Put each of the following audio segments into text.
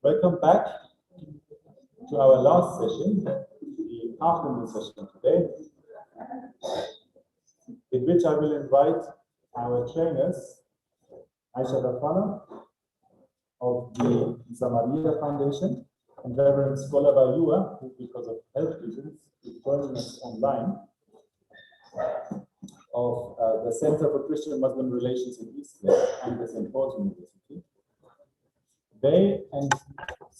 Welcome back to our last session, the afternoon session today, in which I will invite our trainers, Aisha Rafana of the Samaria Foundation and Reverend Scholar Bayua, who because of health reasons is joining us online, of the Center for Christian Muslim Relations in Eastland and the St. Paul's University. They and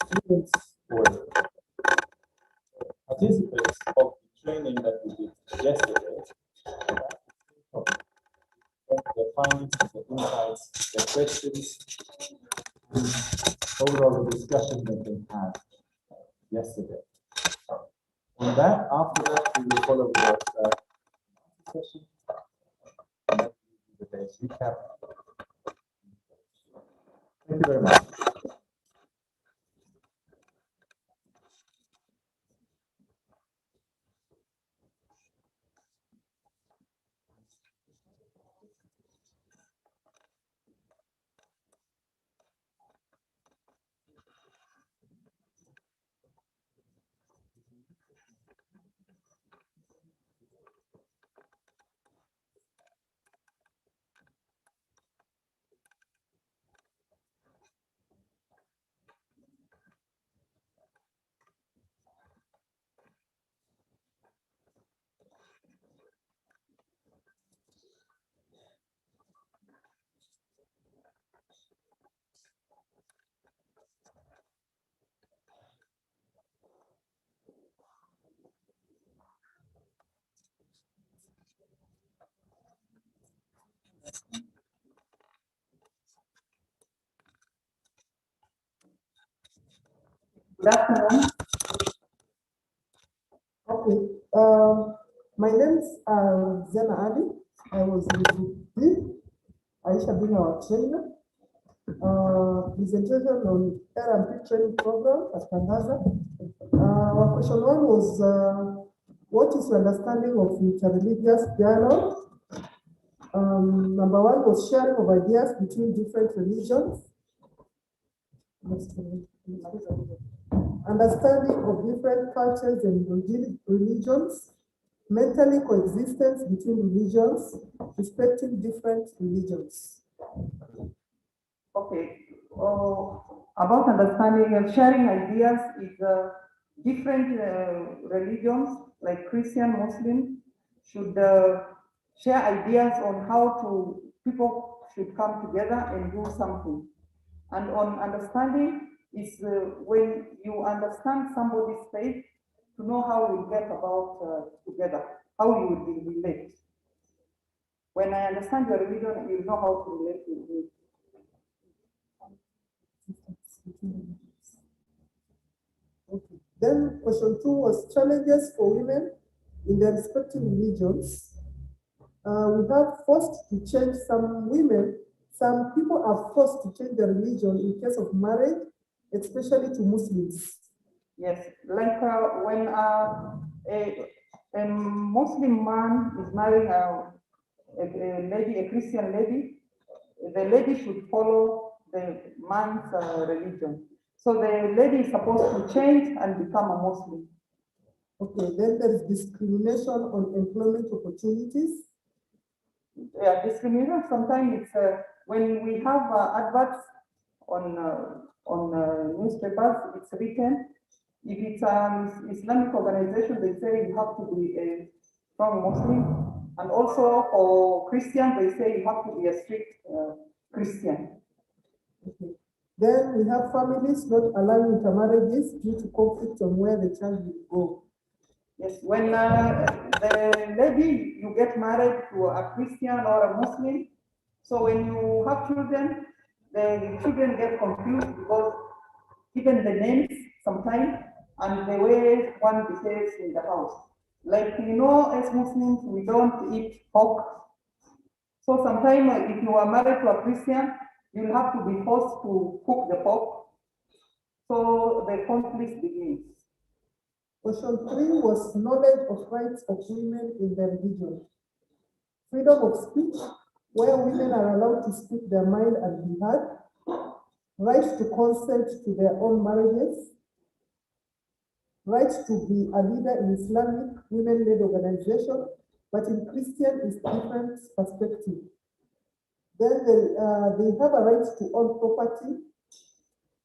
students or participants of the training that we did yesterday, the findings, the insights, the questions, and overall the discussion that they had yesterday. On that, after that, we will follow with the session. And that will be the day's recap. Thank you very much. Good afternoon. Okay, my name is Zena Ali. I was in Group B. Aisha being our trainer. Presentation on RMP training program at Tangaza. Our question one was, what is your understanding of interreligious dialogue? Number one was sharing of ideas between different religions. Understanding of different cultures and religions, mentally coexistence between religions, respecting different religions. Okay, about understanding and sharing ideas is different religions like Christian, Muslim should share ideas on how people should come together and do something. And on understanding is when you understand somebody's faith, to know how you get about together, how you will relate. When I understand your religion, you know how to relate with me. Okay. Then question two was challenges for women in their respective religions. We have forced to change some women. Some people are forced to change their religion in case of marriage, especially to Muslims. Yes, like when a Muslim man is marrying a Christian lady, the lady should follow the man's religion. So the lady is supposed to change and become a Muslim. Okay, then there is discrimination on employment opportunities. Yeah, discrimination sometimes it's when we have adverts on newspapers, it's written. If it's an Islamic organization, they say you have to be a strong Muslim. And also for Christian, they say you have to be a strict Christian. Okay. Then we have families not allowing intermarriages due to conflict on where the child will go. Yes, when the lady, you get married to a Christian or a Muslim, so when you have children, the children get confused because even the names sometimes and the way one behaves in the house. Like, you know, as Muslims, we don't eat pork. So sometimes if you are married to a Christian, you'll have to be forced to cook the pork. So the conflict begins. Question three was knowledge of rights of women in their religion. Freedom of speech, where women are allowed to speak their mind and be heard. right to consent to their own marriages, right to be a leader in Islamic women-led organization, but in Christian is different perspective. Then they have a right to own property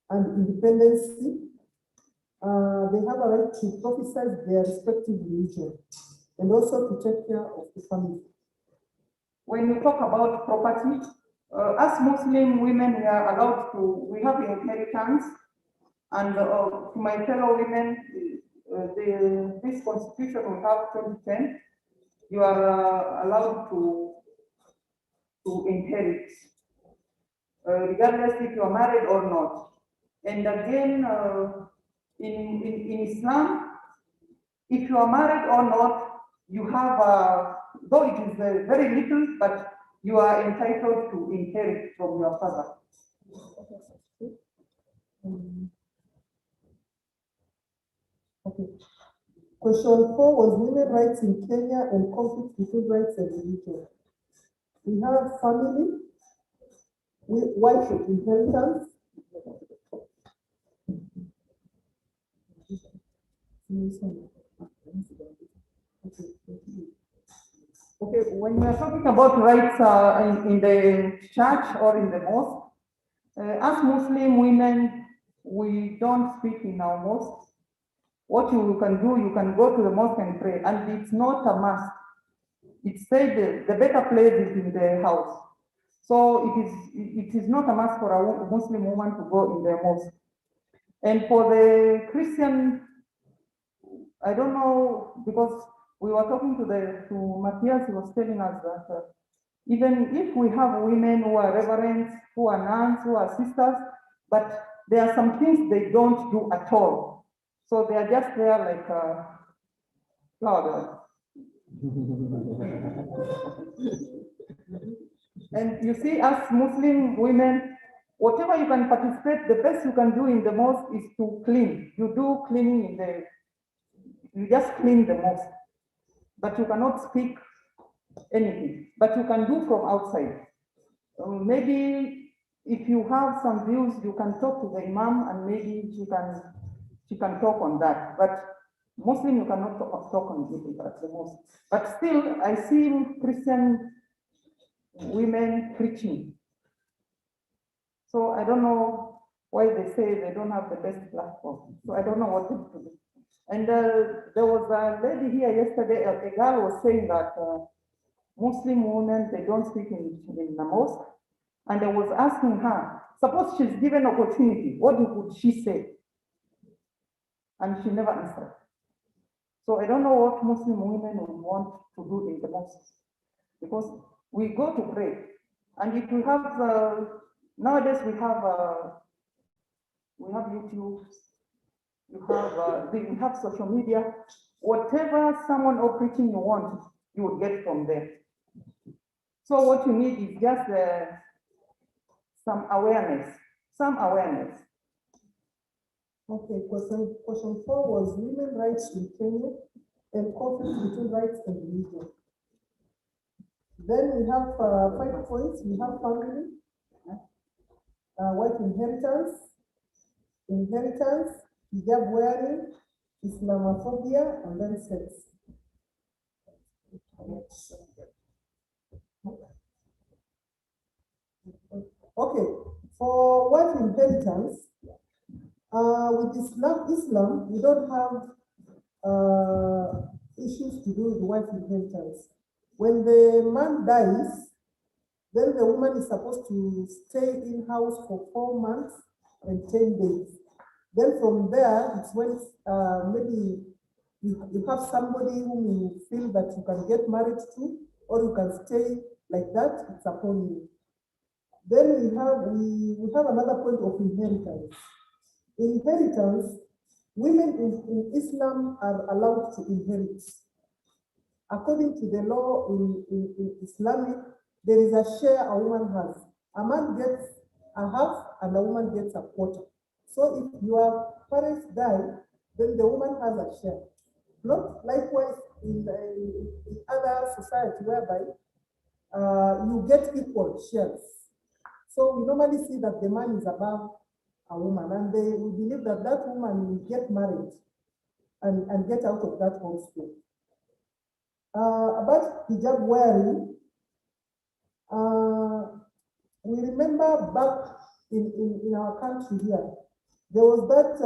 and independency. They have a right to prophesy their respective religion and also to take care of the family. When you talk about property, as Muslim women, we are allowed to, we have inheritance, and to my fellow women, this constitution we have 2010, you are allowed to inherit, regardless if you are married or not. And again, in Islam, if you are married or not, you have, though it is very little, but you are entitled to inherit from your father. Okay. Question 4 was women rights in Kenya and conflict between rights and religion. We have family, wife inheritance. Okay, when we are talking about rights in the church or in the mosque, as Muslim women, we don't speak in our mosque. What you can do, you can go to the mosque and pray, and it's not a must. It's said the better place is in the house. So it is not a must for a Muslim woman to go in the mosque. And for the Christian, I don't know, because we were talking to Matthias, he was telling us that even if we have women who are reverends, who are nuns, who are sisters, but there are some things they don't do at all. So they are just there like flower. And you see, as Muslim women, whatever you can participate, the best you can do in the mosque is to clean. You do cleaning you just clean the mosque, but you cannot speak anything, but you can do from outside. Maybe if you have some views, you can talk to the imam and maybe she can talk on that. But Muslim, you cannot talk on it at the mosque. But still, I see Christian women preaching. So I don't know why they say they don't have the best platform. So I don't know what to do. And there was a lady here yesterday, a girl was saying that Muslim women, they don't speak in the mosque. And I was asking her, suppose she's given opportunity, what would she say? And she never answered. So I don't know what Muslim women would want to do in the mosque, because we go to pray. And if we have, nowadays we have YouTube, we have social media, whatever someone or preaching you want, you will get from there. So what you need is just some awareness. Okay, question 4 was women rights in Kenya and conflict between rights and religion. Then we have 5 points. We have family, wife inheritance, hijab wearing, Islamophobia, and then sex. Okay, for wife inheritance, with Islam, we don't have issues to do with wife inheritance. When the man dies, then the woman is supposed to stay in house for 4 months and 10 days. Then from there, it's when maybe you have somebody whom you feel that you can get married to, or you can stay like that, it's upon you. Then we have another point of inheritance. Inheritance, women in Islam are allowed to inherit. According to the law in Islamic, there is a share a woman has. A man gets a half and a woman gets a quarter. So if your parents die, then the woman has a share. Not likewise in other society whereby you get equal shares. So we normally see that the man is above a woman, and they will believe that that woman will get married and get out of that homeschool. About hijab wearing, we remember back in our country here, there was that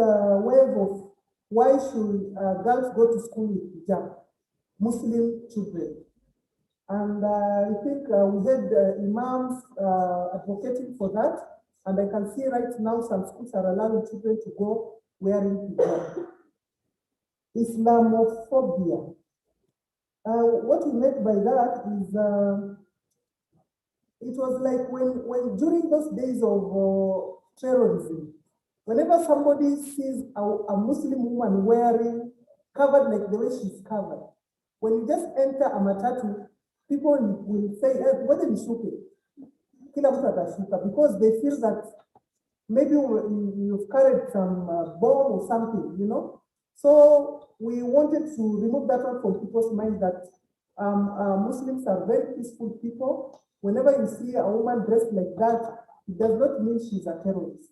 wave of why should girls go to school with hijab, Muslim children. And I think we had imams advocating for that. And I can see right now some schools are allowing children to go wearing hijab. Islamophobia. What we meant by that is it was like when during those days of terrorism, whenever somebody sees a Muslim woman wearing, covered like the way she's covered, when you just enter a matatu, people will say, whether you shoot it, because they feel that maybe you've carried some bomb or something, you know? So we wanted to remove that one from people's mind that Muslims are very peaceful people. Whenever you see a woman dressed like that, it does not mean she's a terrorist.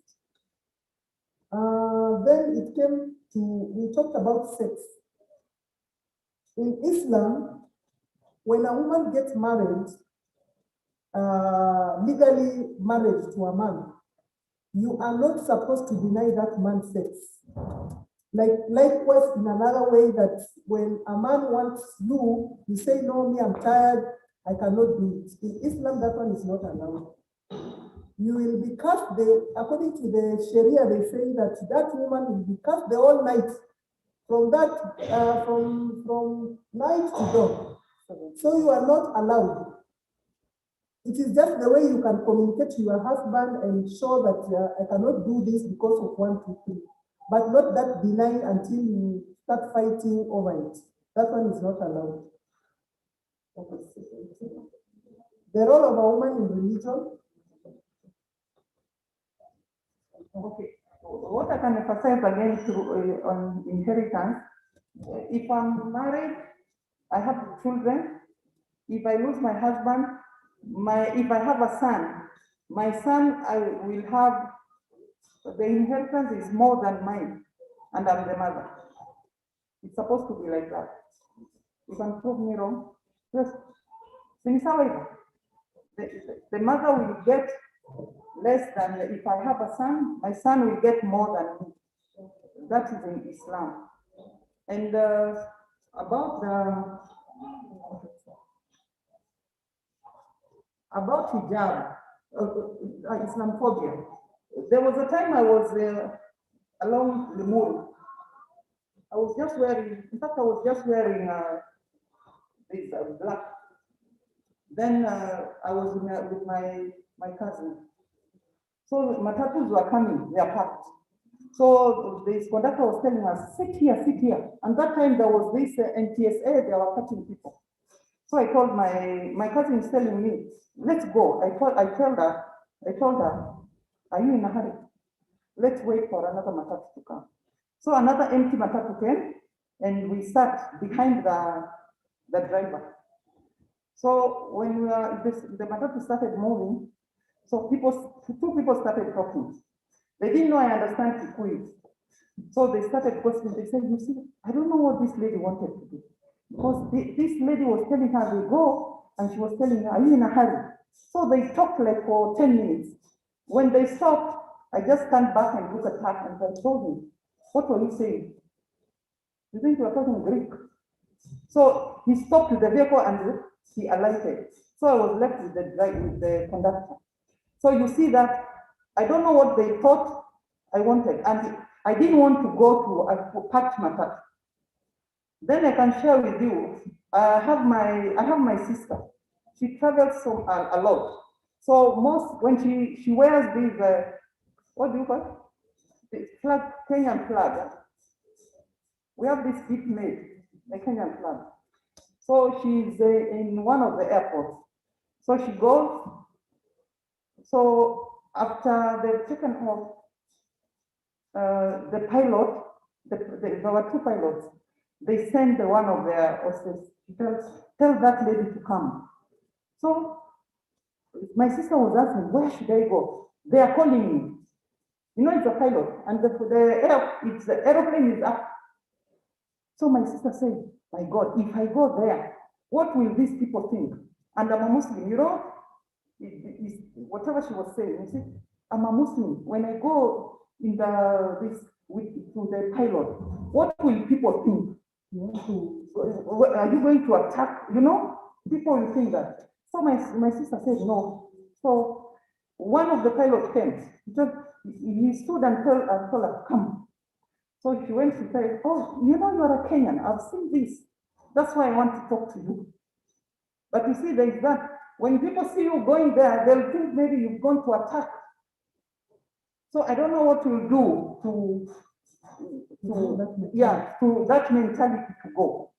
Then it came to, we talked about sex. In Islam, when a woman gets married, legally married to a man, you are not supposed to deny that man sex. Likewise, in another way, that when a man wants you, you say, no, me, I'm tired, I cannot do it. In Islam, that one is not allowed. You will be cast, according to the Sharia, they say that that woman will be cast the whole night, from night to dawn. So you are not allowed. It is just the way you can communicate to your husband and show that I cannot do this because of 1, 2, 3. But not that denying until you start fighting over it. That one is not allowed. The role of a woman in religion. Okay. What I can emphasize again on inheritance, if I'm married, I have children. If I lose my husband, if I have a son, my son, I will have, the inheritance is more than mine, and I'm the mother. It's supposed to be like that. You can prove me wrong. Just things are the mother will get less than, if I have a son, my son will get more than me. That is in Islam. And about hijab, Islamophobia. There was a time I was along the mall. I was just wearing, in fact, I was just wearing this black. Then I was with my cousin. So matatus were coming, they are packed. So this conductor was telling us, sit here, sit here. And that time there was this NTSA, they were cutting people. So I told my cousin is telling me, let's go. I told her, are you in a hurry? Let's wait for another matatu to come. So another empty matatu came, and we sat behind the driver. So when the matatu started moving, so two people started talking. They didn't know I understand Kikuyu. So they started questioning. They said, you see, I don't know what this lady wanted to do. Because this lady was telling her to go, and she was telling her, are you in a hurry? So they talked like for 10 minutes. When they stopped, I just stand back and look at her, and I told him, what were you saying? You think you were talking Greek? So he stopped the vehicle and he alighted. So I was left with the conductor. So you see that I don't know what they thought I wanted, and I didn't want to go to a packed matatu. Then I can share with you. I have my sister. She travels a lot. So when she wears these what do you call it? The flag, Kenyan flag. We have this big made, the Kenyan flag. So she's in one of the airports. So she goes. So after they've taken off, the pilot, there were two pilots. They sent one of their hostess. Tell that lady to come. So my sister was asking, where should I go? They are calling me. You know, it's a pilot, and the aeroplane is up. So my sister said, my God, if I go there, what will these people think? And I'm a Muslim, you know, whatever she was saying, you see, I'm a Muslim. When I go in to the pilot, what will people think? Are you going to attack? You know, people will think that. So my sister said no. So one of the pilots came. He stood and told her, come. So she went to say, oh, you know, you're a Kenyan. I've seen this. That's why I want to talk to you. But you see, there is that. When people see you going there, they'll think maybe you've gone to attack. So I don't know what you'll do to that mentality to go.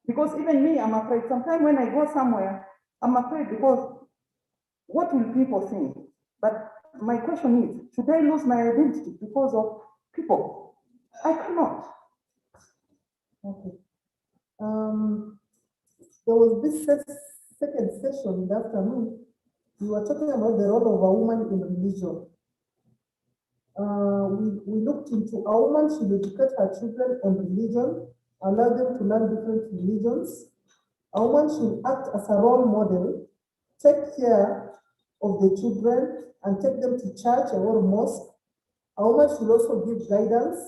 Because even me, I'm afraid. Sometimes when I go somewhere, I'm afraid because what will people think? But my question is, should I lose my identity because of people? I cannot. Okay. There was this second session in the afternoon. We were talking about the role of a woman in religion. We looked into a woman should educate her children on religion, allow them to learn different religions. A woman should act as a role model, take care of the children and take them to church or mosque. A woman should also give guidance.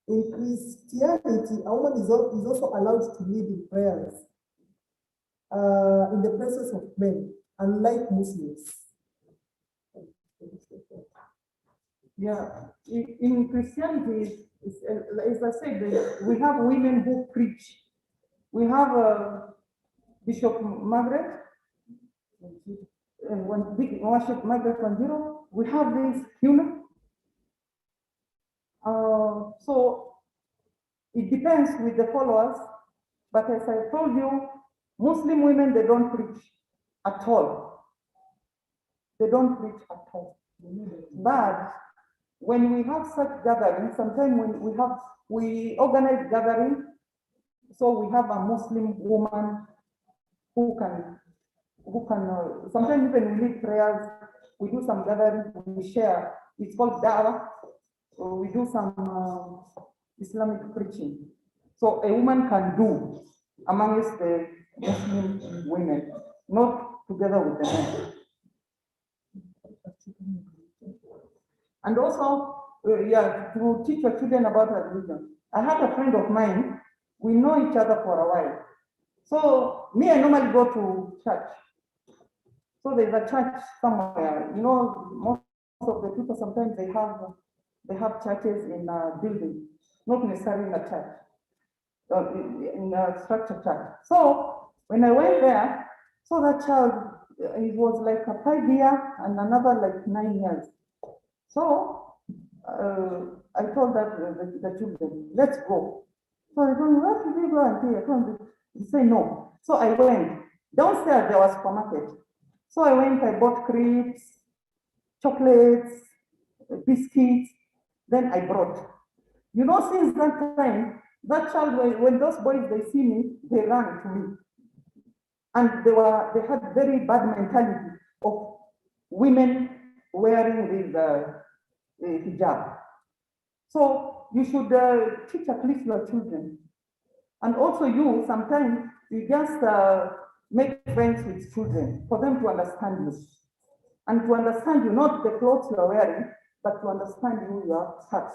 In Christianity, a woman is also allowed to lead in prayers in the presence of men, unlike Muslims. Yeah, in Christianity, as I said, we have women who preach. We have Bishop Margaret, Bishop Margaret Wanjiru. We have this human. So it depends with the followers, but as I told you, Muslim women, they don't preach at all. They don't preach at all. But when we have such gatherings, sometimes when we organize gatherings, so we have a Muslim woman who can sometimes even we lead prayers, we do some gatherings, we share. It's called da'wah. We do some Islamic preaching. So a woman can do amongst the Muslim women, not together with the men. And also, to teach your children about religion. I had a friend of mine, we know each other for a while. So me, I normally go to church. So there's a church somewhere. You know, most of the people sometimes they have churches in a building, not necessarily in a church, in a structured church. So when I went there, so that child, it was like a 5-year and another like 9 years. So I told the children, let's go. So I told them, where should we go? And they say no. So I went. Downstairs there was a supermarket. So I went, I bought crepes, chocolates, biscuits, then I brought. You know, since that time, that child, when those boys, they see me, they run to me. And they had very bad mentality of women wearing the hijab. So you should teach at least your children. And also you, sometimes you just make friends with children for them to understand you. And to understand you, not the clothes you are wearing, but to understand who you are at.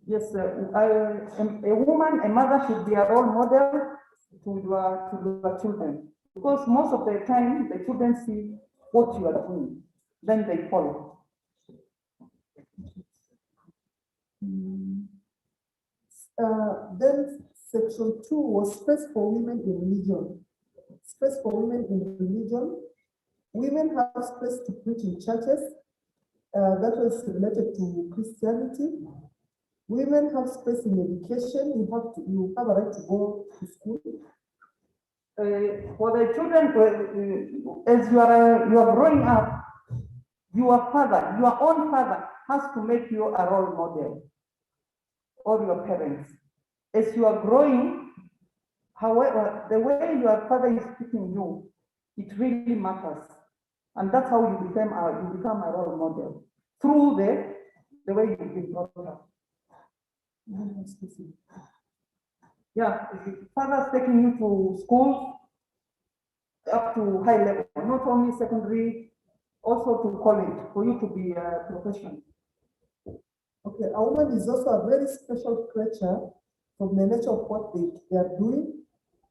Yes, a woman, a mother should be a role model to your children. Because most of the time, the children see what you are doing, then they follow. Then section 2 was space for women in religion. Space for women in religion. Women have space to preach in churches. That was related to Christianity. Women have space in education. You have a right to go to school. For the children, as you are growing up, your own father has to make you a role model, or your parents. As you are growing, however, the way your father is teaching you, it really matters. And that's how you become a role model, through the way you've been brought up. Yeah, fathers taking you to school up to high level, not only secondary, also to college, for you to be a professional. Okay, a woman is also a very special creature from the nature of what they are doing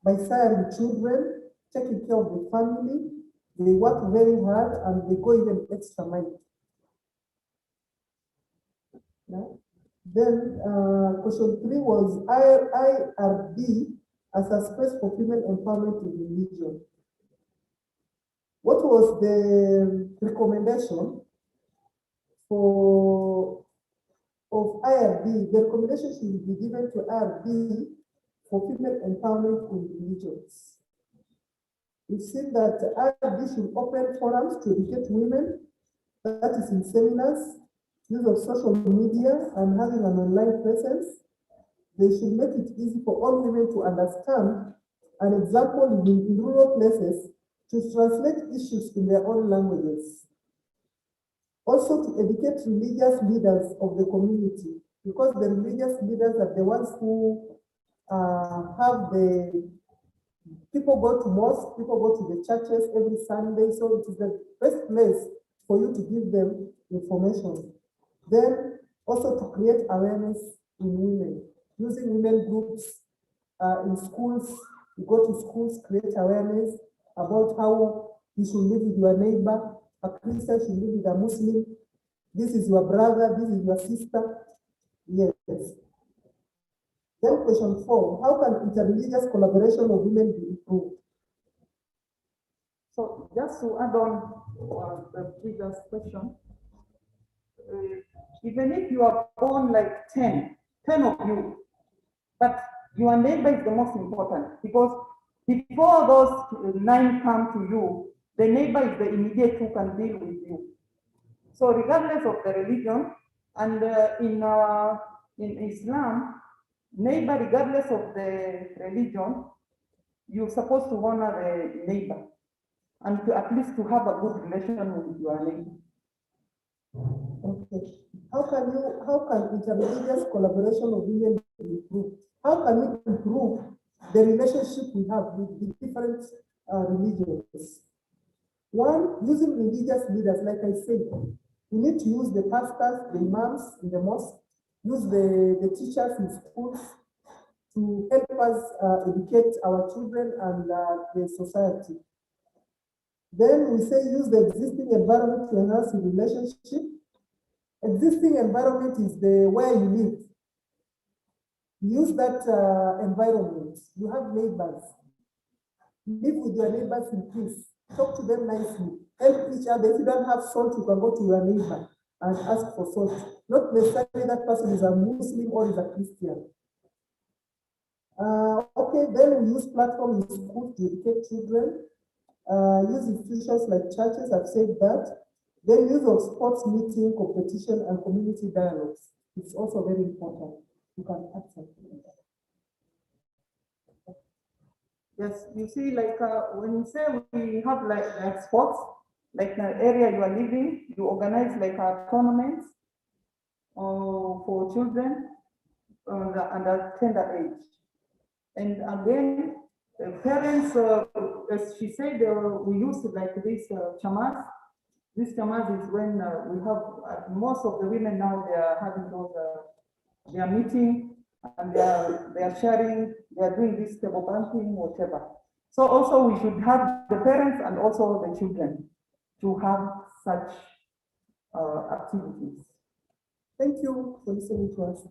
by siring children, taking care of the family. They work very hard and they go even extra mile. Yeah. Then question 3 was IRB as a space for female empowerment in religion. What was the recommendation of IRB? The recommendation should be given to IRB for female empowerment in religions. We've seen that IRB should open forums to educate women, that is in seminars, use of social media, and having an online presence. They should make it easy for all women to understand. An example in rural places, to translate issues in their own languages. Also to educate religious leaders of the community, because the religious leaders are the ones who have the people go to mosque, people go to the churches every Sunday, so it is the best place for you to give them information. Then also to create awareness in women, using women groups in schools. You go to schools, create awareness about how you should live with your neighbor. A Christian should live with a Muslim. This is your brother, this is your sister. Yes. Then question 4, how can interreligious collaboration of women be improved? So just to add on the previous question, even if you are born like 10 of you, but your neighbor is the most important, because before those 9 come to you, the neighbor is the immediate who can deal with you. So regardless of the religion, and in Islam, neighbor, regardless of the religion, you're supposed to honor the neighbor and to at least to have a good relation with your neighbor. Okay. How can interreligious collaboration of women be improved? How can we improve the relationship we have with the different religions? One, using religious leaders, like I said, we need to use the pastors, the imams in the mosque, use the teachers in schools to help us educate our children and the society. Then we say use the existing environment to enhance the relationship. Existing environment is the where you live. Use that environment. You have neighbors. Live with your neighbors in peace. Talk to them nicely. Help each other. If you don't have salt, you can go to your neighbor and ask for salt. Not necessarily that person is a Muslim or is a Christian. Okay, then we use platforms in schools to educate children. Use institutions like churches, I've said that. Then use of sports meeting, competition, and community dialogues. It's also very important. You can add something. Yes, you see, like when you say we have like sports, like the area you are living, you organize like tournaments for children under tender age. And again, the parents, as she said, we use like this chamas. This chamas is when we have most of the women now, they are having those, they are meeting and they are sharing, they are doing this table banking, whatever. So also we should have the parents and also the children to have such activities. Thank you for listening to us.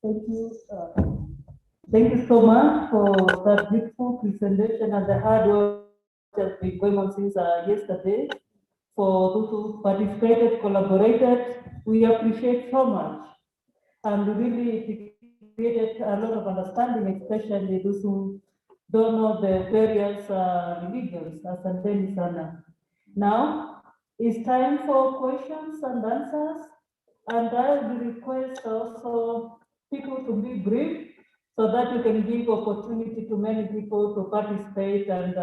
Thank you. Thank you so much for that beautiful presentation and the hard work that has been going on since yesterday. For those who participated, collaborated, we appreciate so much. And really, created a lot of understanding, especially those who don't know the various religions. Asanteni sana. Now, it's time for questions and answers. And I will request also people to be brief so that you can give opportunity to many people to participate and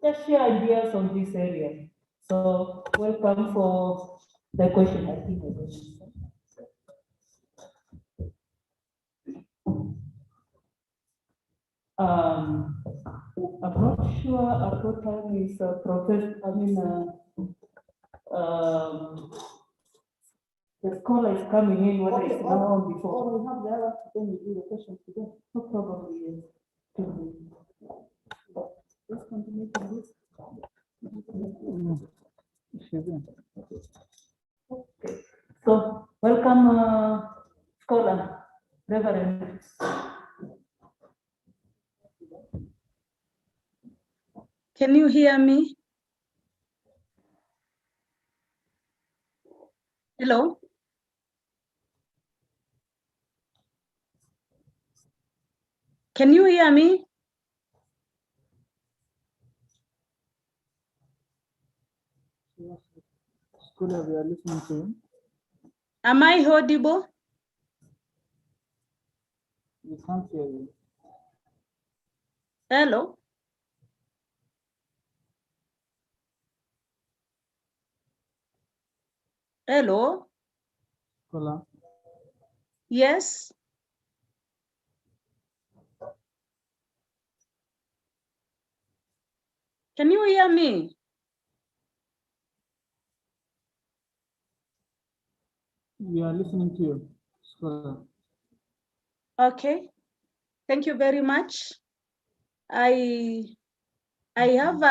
just share ideas on this area. So welcome for the question. I think I will. I'm not sure at what time is the scholar is coming in, whether it's now or before. Or we have the other, then we do the questions together. So probably yes. Let's continue to this. Okay. So welcome, scholar, Reverend. Can you hear me? Hello? Can you hear me? Scholar, we are listening to you. Am I audible? We can't hear you. Hello? Hello? Scholar, Yes? Can you hear me? we are listening to you. Scholar. Okay. Thank you very much. I have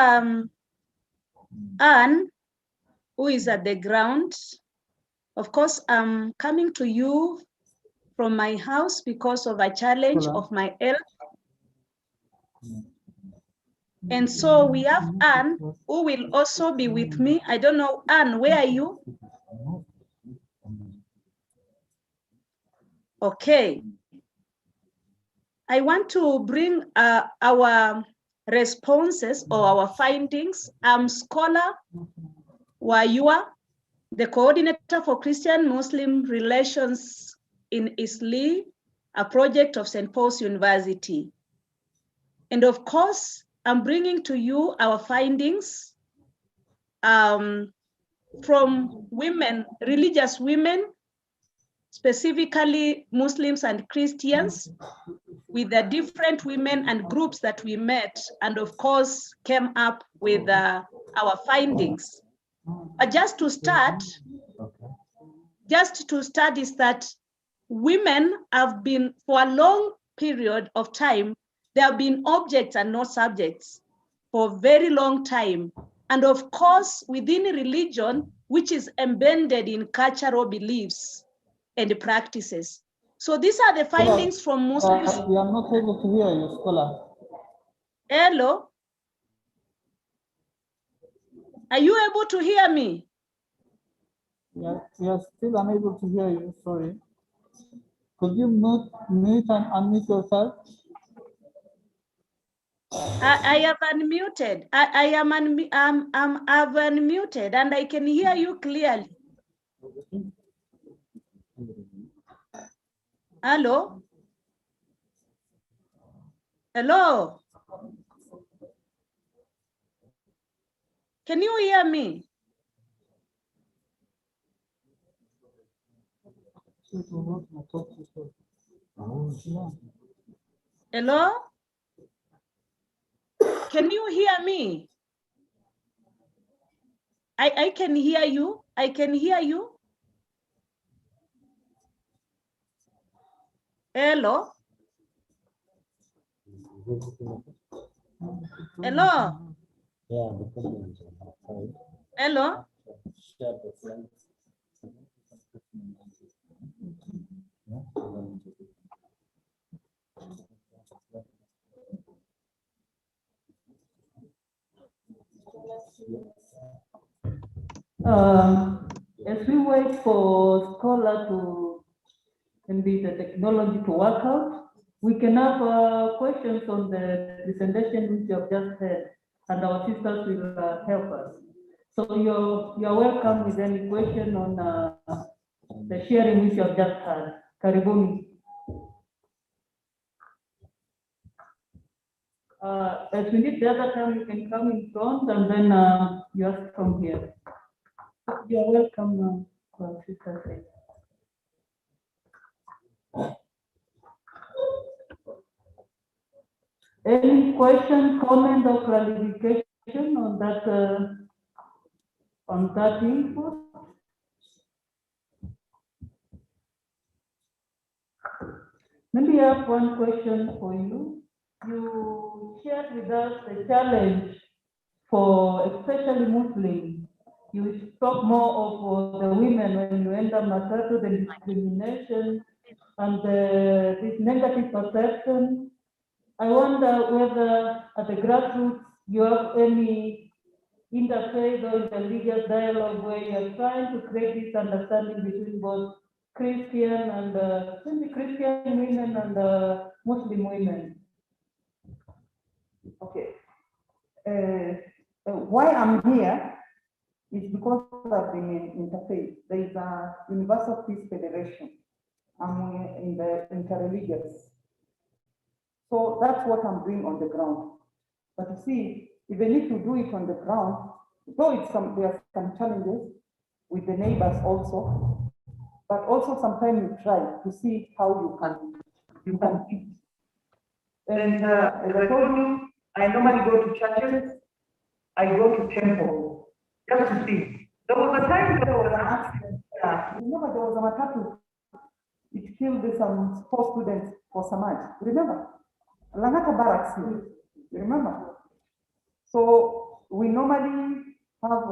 Anne, who is at the ground. Of course, I'm coming to you from my house because of a challenge Hello. of my health. And so we have Anne, who will also be with me. I don't know, Anne, where are you? Okay. I want to bring our responses or our findings. I'm Scholar Wayua, the coordinator for Christian-Muslim relations in Isli, a project of St. Paul's University. And of course, I'm bringing to you our findings from women, religious women, specifically Muslims and Christians, with the different women and groups that we met, and of course, came up with our findings. Just to start is that women have been, for a long period of time, they have been objects and not subjects for a very long time. And of course, within religion, which is embedded in cultural beliefs and practices. So these are the findings from Muslims. We are not able to hear you, Scholar. Hello? Are you able to hear me? We are still unable to hear you, sorry. Could you mute and unmute yourself? I have unmuted. I've unmuted and I can hear you clearly. Hello? Hello? Can you hear me? Hello? Can you hear me? I can hear you. I can hear you. Hello? Hello? Hello? As we wait for Scholar to maybe the technology to work out. We can have questions on the presentation which you have just heard, and our sisters will help us. So you're welcome with any question on the sharing which you have just had. Karibuni. As we did the other time, you can come in front and then you ask from here. You're welcome, Sister. Any question, comment, or clarification on that info? Maybe I have one question for you. You shared with us the challenge for especially Muslims. You spoke more of the women when you enter Matatu, the discrimination and this negative perception. I wonder whether at the grassroots you have any interfaith or interreligious dialogue where you're trying to create this understanding between both Christian and Christian women and Muslim women. Okay. Why I'm here is because I've been in interfaith. There is a Universal Peace Federation. I'm in the interreligious. So that's what I'm doing on the ground. But you see, even if you do it on the ground, though there are some challenges with the neighbors also, but also sometimes you try to see how you can fit. And as I told you, I normally go to churches, I go to temples, just to see. There was a time there was an accident. Remember, there was a matatu. It killed some 4 students for Samaj. Remember? Langata Barracks, you remember? So we normally have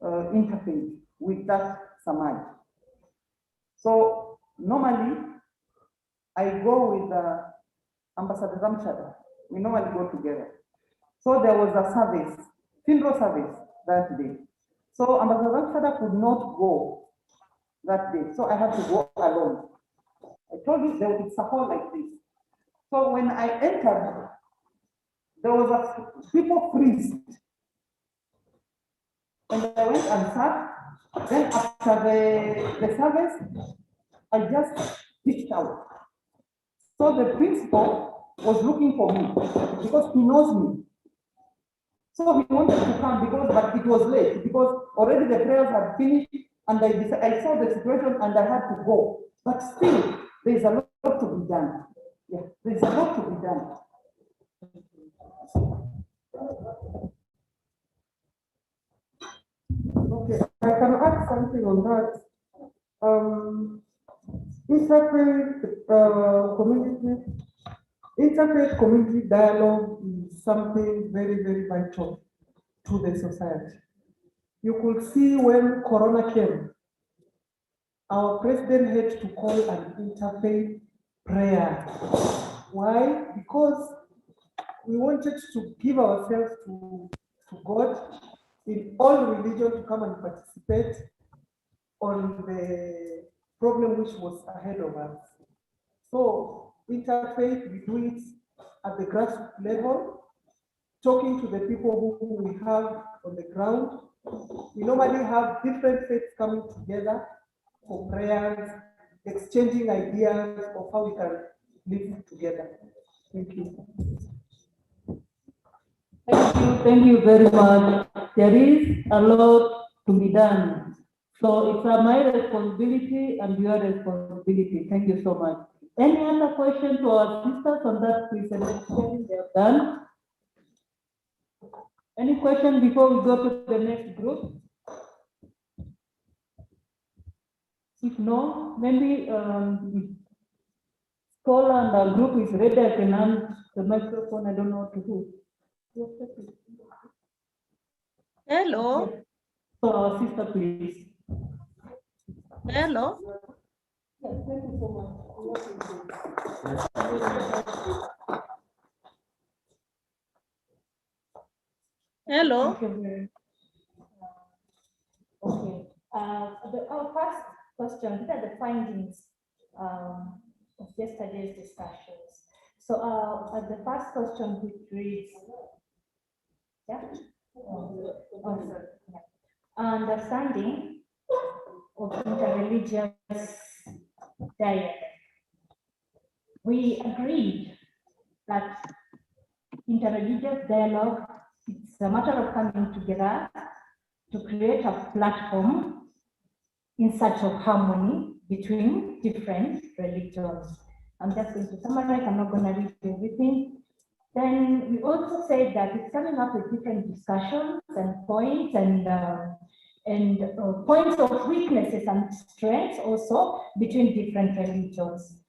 interfaith with that Samaj. So normally I go with Ambassador Zamchada. We normally go together. So there was a service, funeral service that day. So Ambassador Zamchada could not go that day. So I had to go alone. I told you there was a hall like this. So when I entered, there was people freezed. And I went and sat. Then after the service, I just reached out. So the principal was looking for me because he knows me. So he wanted to come but it was late because already the prayers had finished and I saw the situation and I had to go. But still, there's a lot to be done. Yeah, there's a lot to be done. Okay, I can add something on that. Interfaith community dialogue is something very, very vital to the society. You could see when Corona came, our president had to call an interfaith prayer. Why? Because we wanted to give ourselves to God in all religions to come and participate on the problem which was ahead of us. So interfaith, we do it at the grassroots level, talking to the people who we have on the ground. We normally have different faiths coming together for prayers, exchanging ideas of how we can live together. Thank you. Thank you very much. There is a lot to be done. So it's my responsibility and your responsibility. Thank you so much. Any other question to our sisters on that presentation they have done? Any question before we go to the next group? If no, maybe Scholar and our group is ready. I can hand the microphone. I don't know what to do. Hello, So our sister, please. hello. Hello. Okay. Our first question, these are the findings of yesterday's discussions. So the first question which reads, yeah? Sorry, yeah. Understanding of interreligious dialogue. We agreed that interreligious dialogue, it's a matter of coming together to create a platform in search of harmony between different religions. I'm just going to summarize, I'm not going to read everything. Then we also said that it's coming up with different discussions and points and points of weaknesses and strengths also between different religions.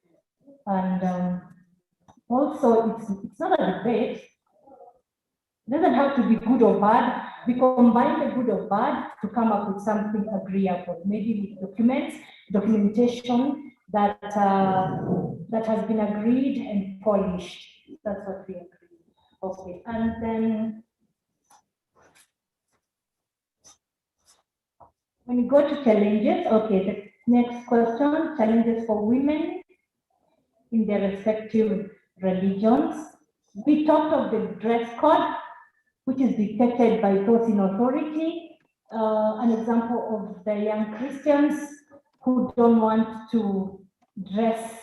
And also it's not a debate. It doesn't have to be good or bad. We combine the good or bad to come up with something agreeable, maybe with documentation that has been agreed and polished. That's what we agreed. Okay, and then when you go to challenges, okay, the next question, challenges for women in their respective religions. We talked of the dress code, which is dictated by those in authority. An example of the young Christians who don't want to dress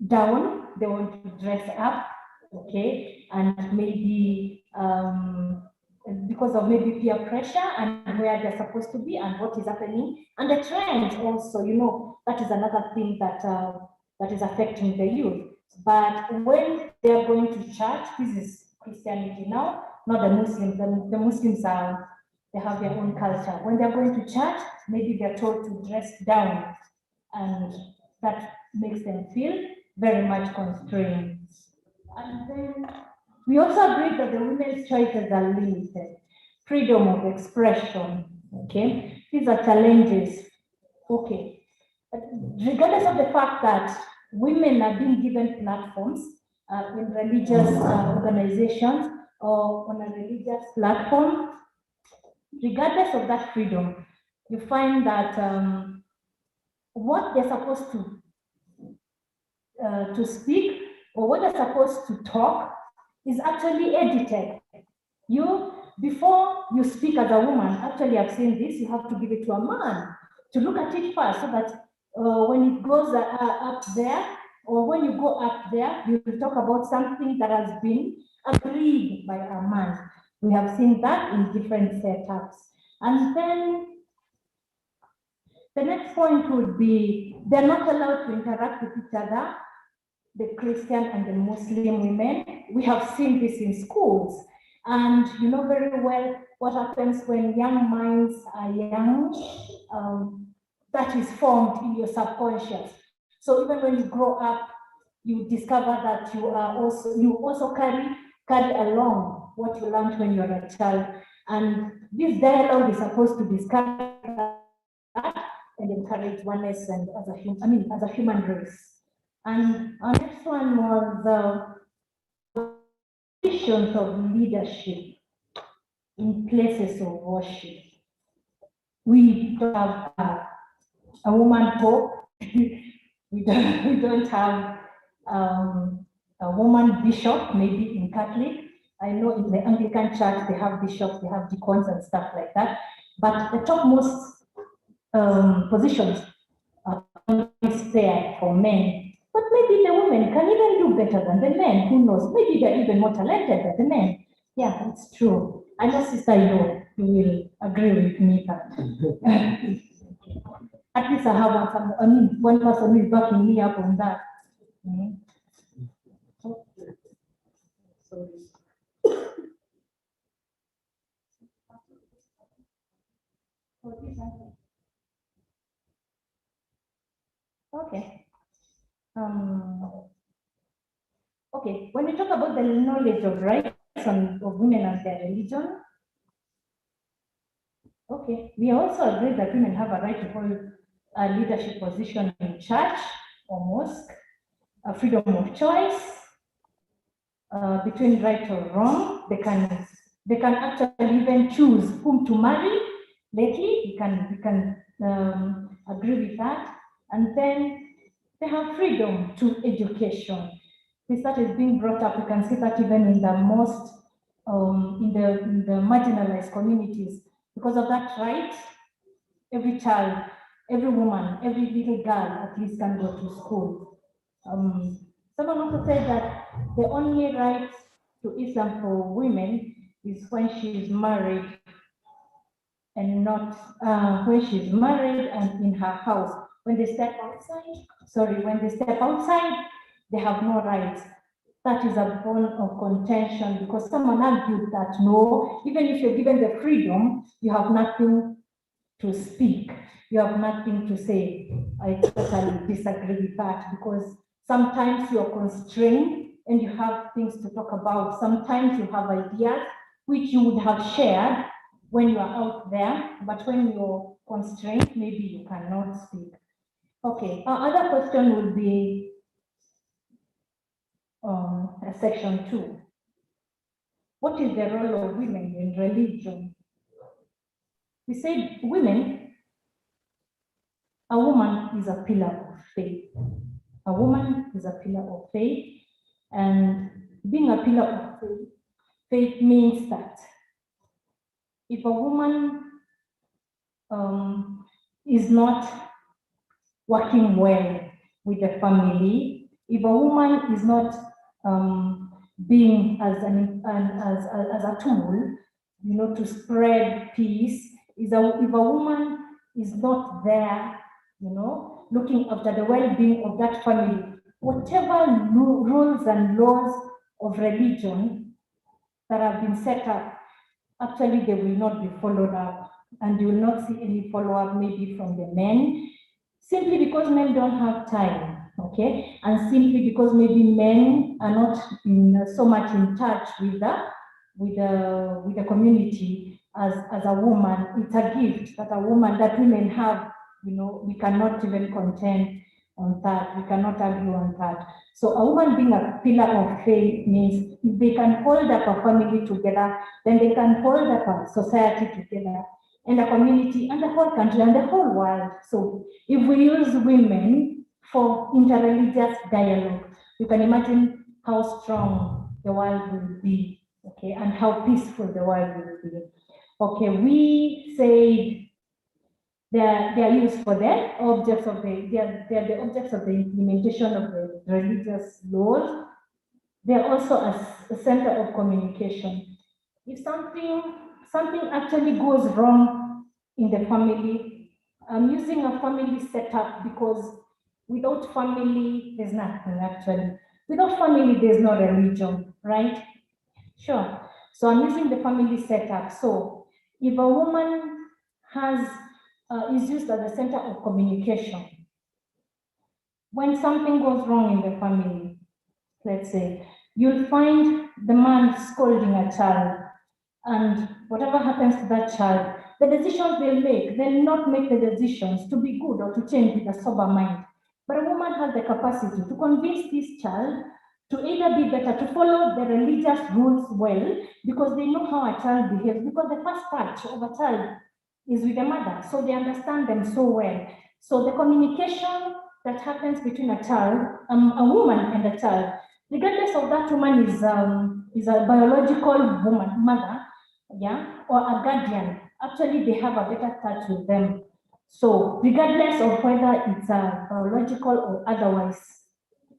down, they want to dress up, okay, and maybe because of maybe peer pressure and where they're supposed to be and what is happening, and the trend also, you know, that is another thing that that is affecting the youth. But when they are going to church, this is Christianity now, not the Muslims. The Muslims are, they have their own culture. When they're going to church, maybe they're told to dress down, and that makes them feel very much constrained. And then we also agreed that the women's choices are limited. Freedom of expression, okay? These are challenges, okay? But regardless of the fact that women are being given platforms in religious organizations or on a religious platform, regardless of that freedom, you find that what they're supposed to speak or what they're supposed to talk is actually edited. You, before you speak as a woman, actually I've seen this, you have to give it to a man to look at it first, so that when it goes up there, or when you go up there, you will talk about something that has been agreed by a man. We have seen that in different setups. And then the next point would be, they're not allowed to interact with each other, the Christian and the Muslim women. We have seen this in schools. And you know very well what happens when young minds are young, that is formed in your subconscious. So even when you grow up, you discover that you also carry along what you learned when you were a child. And this dialogue is supposed to discover that and encourage oneness and as a human race. And our next one was the positions of leadership in places of worship. We don't have a woman pope. we don't have a woman bishop, maybe in Catholic. I know in the Anglican church they have bishops, they have deacons and stuff like that. But the topmost positions are spared for men. But maybe the women can even do better than the men. Who knows? Maybe they're even more talented than the men. Yeah, it's true. I know, Sister, you will agree with me that. At least I have one person who is backing me up on that. Okay. Okay, when we talk about the knowledge of rights of women and their religion, okay, we also agree that women have a right to hold a leadership position in church or mosque, a freedom of choice between right or wrong. They can actually even choose whom to marry. Lately, we can agree with that. And then they have freedom to education. This that is being brought up, you can see that even in the most, in the marginalized communities. Because of that right, every child, every woman, every little girl at least can go to school. Someone also said that the only right to Islam for women is when she is married and not when she's married and in her house. When they step outside, when they step outside, they have no rights. That is a bone of contention because someone argued that no, even if you're given the freedom, you have nothing to speak. You have nothing to say. I totally disagree with that because sometimes you're constrained and you have things to talk about. Sometimes you have ideas which you would have shared when you are out there, but when you're constrained, maybe you cannot speak. Okay, our other question will be section 2. What is the role of women in religion? We said women, a woman is a pillar of faith. A woman is a pillar of faith, and being a pillar of faith means that if a woman is not working well with the family, if a woman is not being as a tool, to spread peace, if a woman is not there, looking after the well-being of that family, whatever rules and laws of religion that have been set up, actually they will not be followed up, and you will not see any follow-up maybe from the men, simply because men don't have time, okay? And simply because maybe men are not so much in touch with the community as a woman. It's a gift that women have, we cannot even contend on that. We cannot argue on that. So a woman being a pillar of faith means if they can hold up a family together, then they can hold up a society together, and a community, and the whole country, and the whole world. So if we use women for interreligious dialogue, you can imagine how strong the world will be, okay, and how peaceful the world will be. Okay, we say they are used for the objects of they are the objects of the implementation of the religious laws. They are also a center of communication. If something actually goes wrong in the family, I'm using a family setup because without family, there's nothing actually. Without family, there's no religion, right? Sure. So I'm using the family setup. So if a woman is used as a center of communication, when something goes wrong in the family, let's say, you'll find the man scolding a child, and whatever happens to that child, the decisions they'll not make the decisions to be good or to change with a sober mind. But a woman has the capacity to convince this child to either be better, to follow the religious rules well, because they know how a child behaves, because the first touch of a child is with the mother, so they understand them so well. So the communication that happens between a child, a woman and a child, regardless of that woman is a biological woman, mother, yeah, or a guardian, actually they have a better touch with them. So regardless of whether it's a biological or otherwise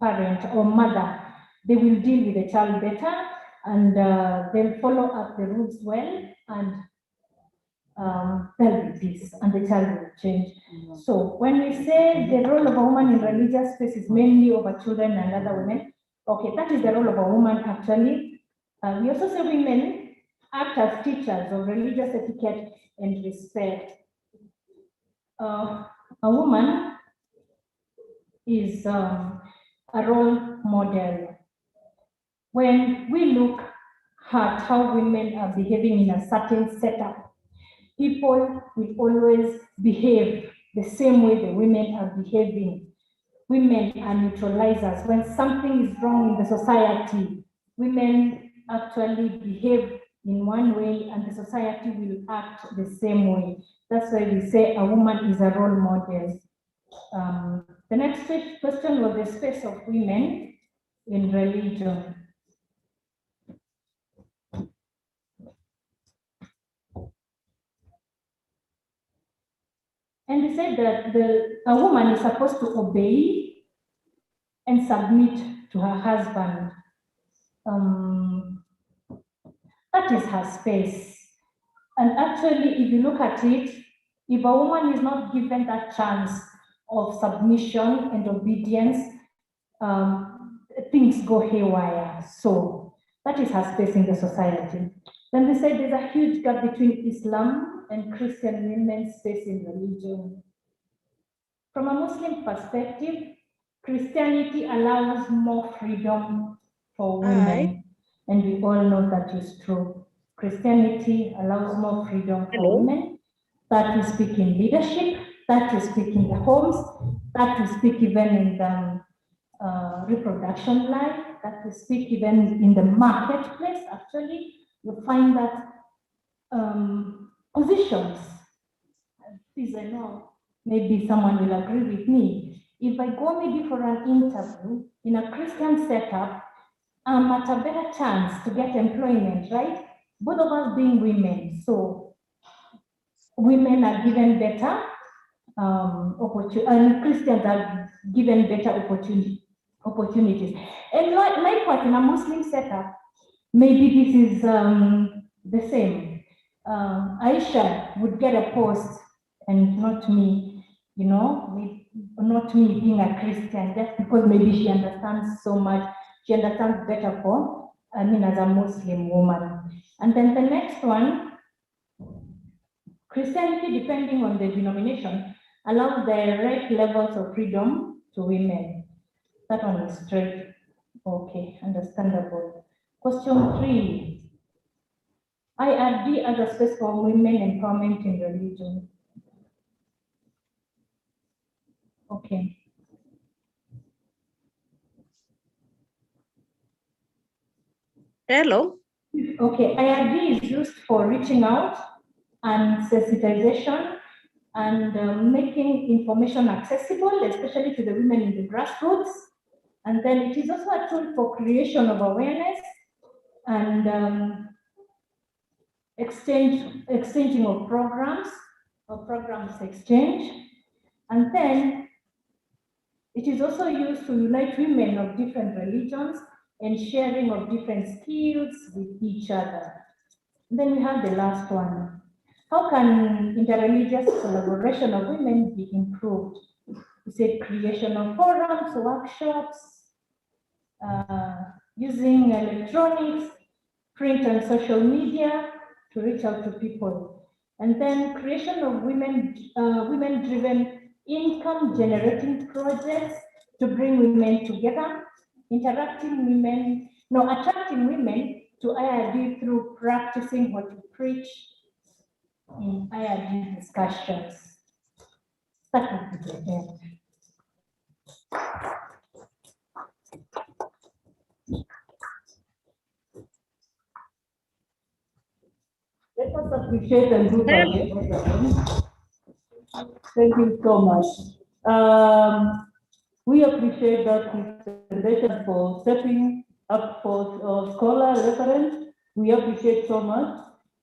parent or mother, they will deal with the child better, and they'll follow up the rules well, and there'll be peace, and the child will change. So when we say the role of a woman in religious space is mainly over children and other women, okay, that is the role of a woman actually. We also say women act as teachers of religious etiquette and respect. A woman is a role model. When we look at how women are behaving in a certain setup, people will always behave the same way the women are behaving. Women are neutralizers. When something is wrong in the society, women actually behave in one way and the society will act the same way. That's why we say a woman is a role model. The next question was the space of women in religion. And they said that a woman is supposed to obey and submit to her husband. That is her space. And actually, if you look at it, if a woman is not given that chance of submission and obedience, things go haywire. So that is her space in the society. Then they say there's a huge gap between Islam and Christian women's space in religion. From a Muslim perspective, Christianity allows more freedom for women, and we all know that is true. Christianity allows more freedom for women. That we speak in leadership, that we speak in the homes, that we speak even in the reproduction life, that we speak even in the marketplace. Actually, you find that positions, please, I know maybe someone will agree with me. If I go maybe for an interview in a Christian setup, I'm at a better chance to get employment, right? Both of us being women, so women are given better opportunities, and Christians are given better opportunities. And likewise, in a Muslim setup, maybe this is the same. Aisha would get a post and not me, you know, not me being a Christian, just because maybe she understands so much, she understands better for, I mean, as a Muslim woman. And then the next one, Christianity, depending on the denomination, allows direct levels of freedom to women. That one is straight. Okay, understandable. Question 3. IRD as a space for women empowerment in religion. Okay. Hello. Okay, IRD is used for reaching out and sensitization and making information accessible, especially to the women in the grassroots. And then it is also a tool for creation of awareness and exchanging of programs exchange. And then it is also used to unite women of different religions and sharing of different skills with each other. And then we have the last one. How can interreligious collaboration of women be improved? We said creation of forums, workshops, using electronics, print and social media to reach out to people. And then creation of women-driven income-generating projects to bring women together, attracting women to IRD through practicing what we preach in IRD discussions. That would be the end. Let us appreciate and do that. Thank you so much. We appreciate that presentation for stepping up for scholar reference. We appreciate so much.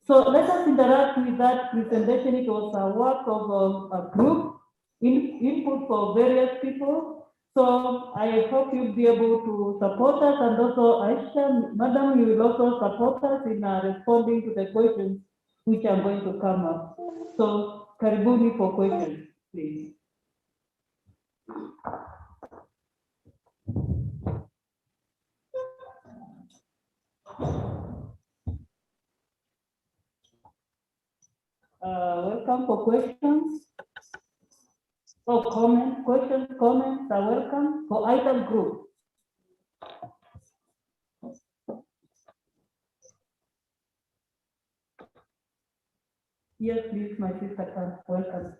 So let us interact with that presentation. It was a work of a group, input for various people. So I hope you'll be able to support us, and also Aisha, Madam, you will also support us in responding to the questions which are going to come up. So karibuni for questions, please. Welcome for questions. Or comments, questions, comments are welcome for either group. Yes, please, my sister, welcome.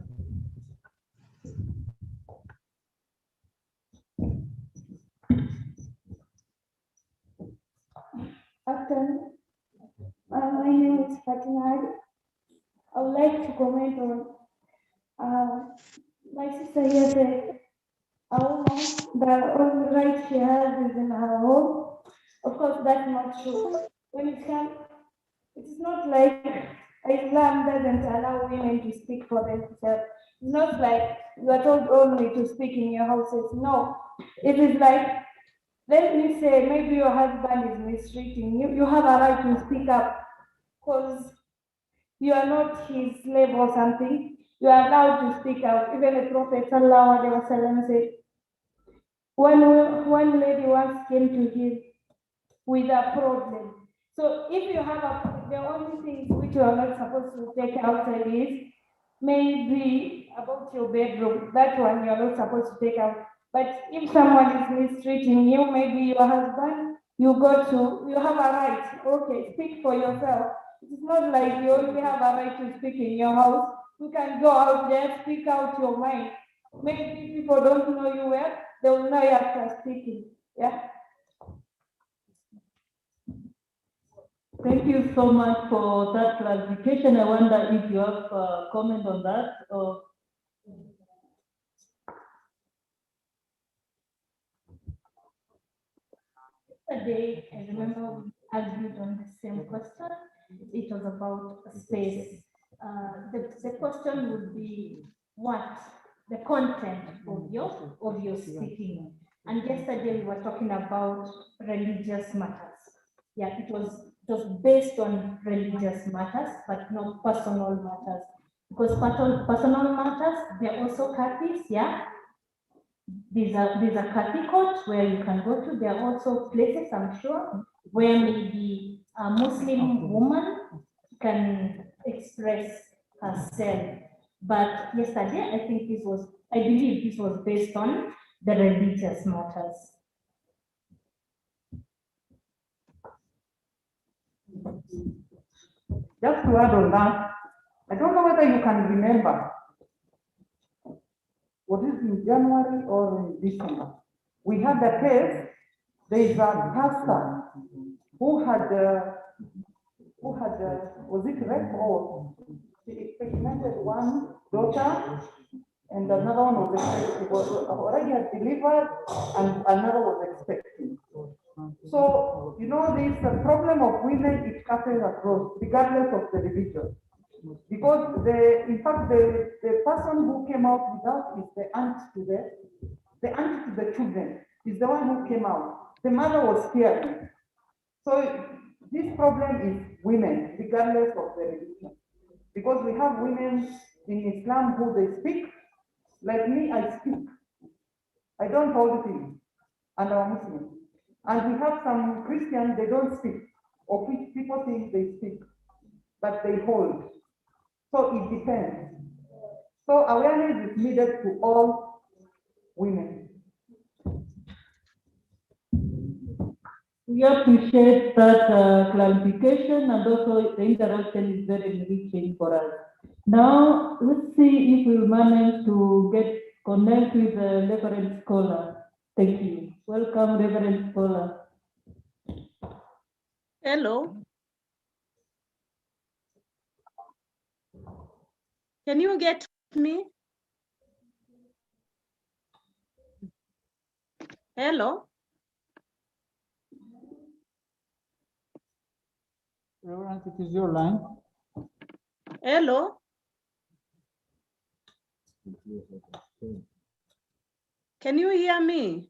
Afternoon. My name is Fatima. I would like to comment on my sister here said, a woman, the only right she has is in her home. Of course, that's not true. When it comes, it's not like Islam doesn't allow women to speak for themselves. It's not like you are told only to speak in your houses. No, it is like, let me say, maybe your husband is mistreating you. You have a right to speak up because you are not his slave or something. You are allowed to speak out. Even the Prophet ﷺ said, one lady once came to him with a problem. So if you have the only things which you are not supposed to take outside is maybe about your bedroom. That one you are not supposed to take out. But if someone is mistreating you, maybe your husband, you have a right. Okay, speak for yourself. It's not like you only have a right to speak in your house. You can go out there, speak out your mind. Maybe people don't know you well, they will know you after speaking. Yeah. Thank you so much for that clarification. I wonder if you have a comment on that or. Yesterday, I remember we argued on the same question. It was about space. The question would be what the content of your speaking. And yesterday we were talking about religious matters. Yeah, it was based on religious matters, but not personal matters. Because personal matters, they're also categories, yeah. These are Catholic courts where you can go to. There are also places, I'm sure, where maybe a Muslim woman can express herself. But yesterday, I believe this was based on the religious matters. Just to add on that, I don't know whether you can remember, was it in January or in December? We had a case, there is a pastor who had, was it rape or he impregnated one daughter and another one was already had delivered and another was expecting. So, you know, this problem of women is scattered across, regardless of the religion. Because in fact, the person who came out with us is the aunt to the children, is the one who came out. The mother was fearing. So this problem is women, regardless of the religion. Because we have women in Islam who they speak, like me, I speak. I don't hold things, and I'm Muslim. And we have some Christians, they don't speak, or people think they speak, but they hold. So it depends. So awareness is needed to all women. We appreciate that clarification, and also the interaction is very enriching for us. Now, let's see if we manage to connect with the Reverend Scholar. Thank you. Welcome, Reverend Scholar. Hello. Can you get me? Hello. Reverend, it is your line. Hello. Can you hear me?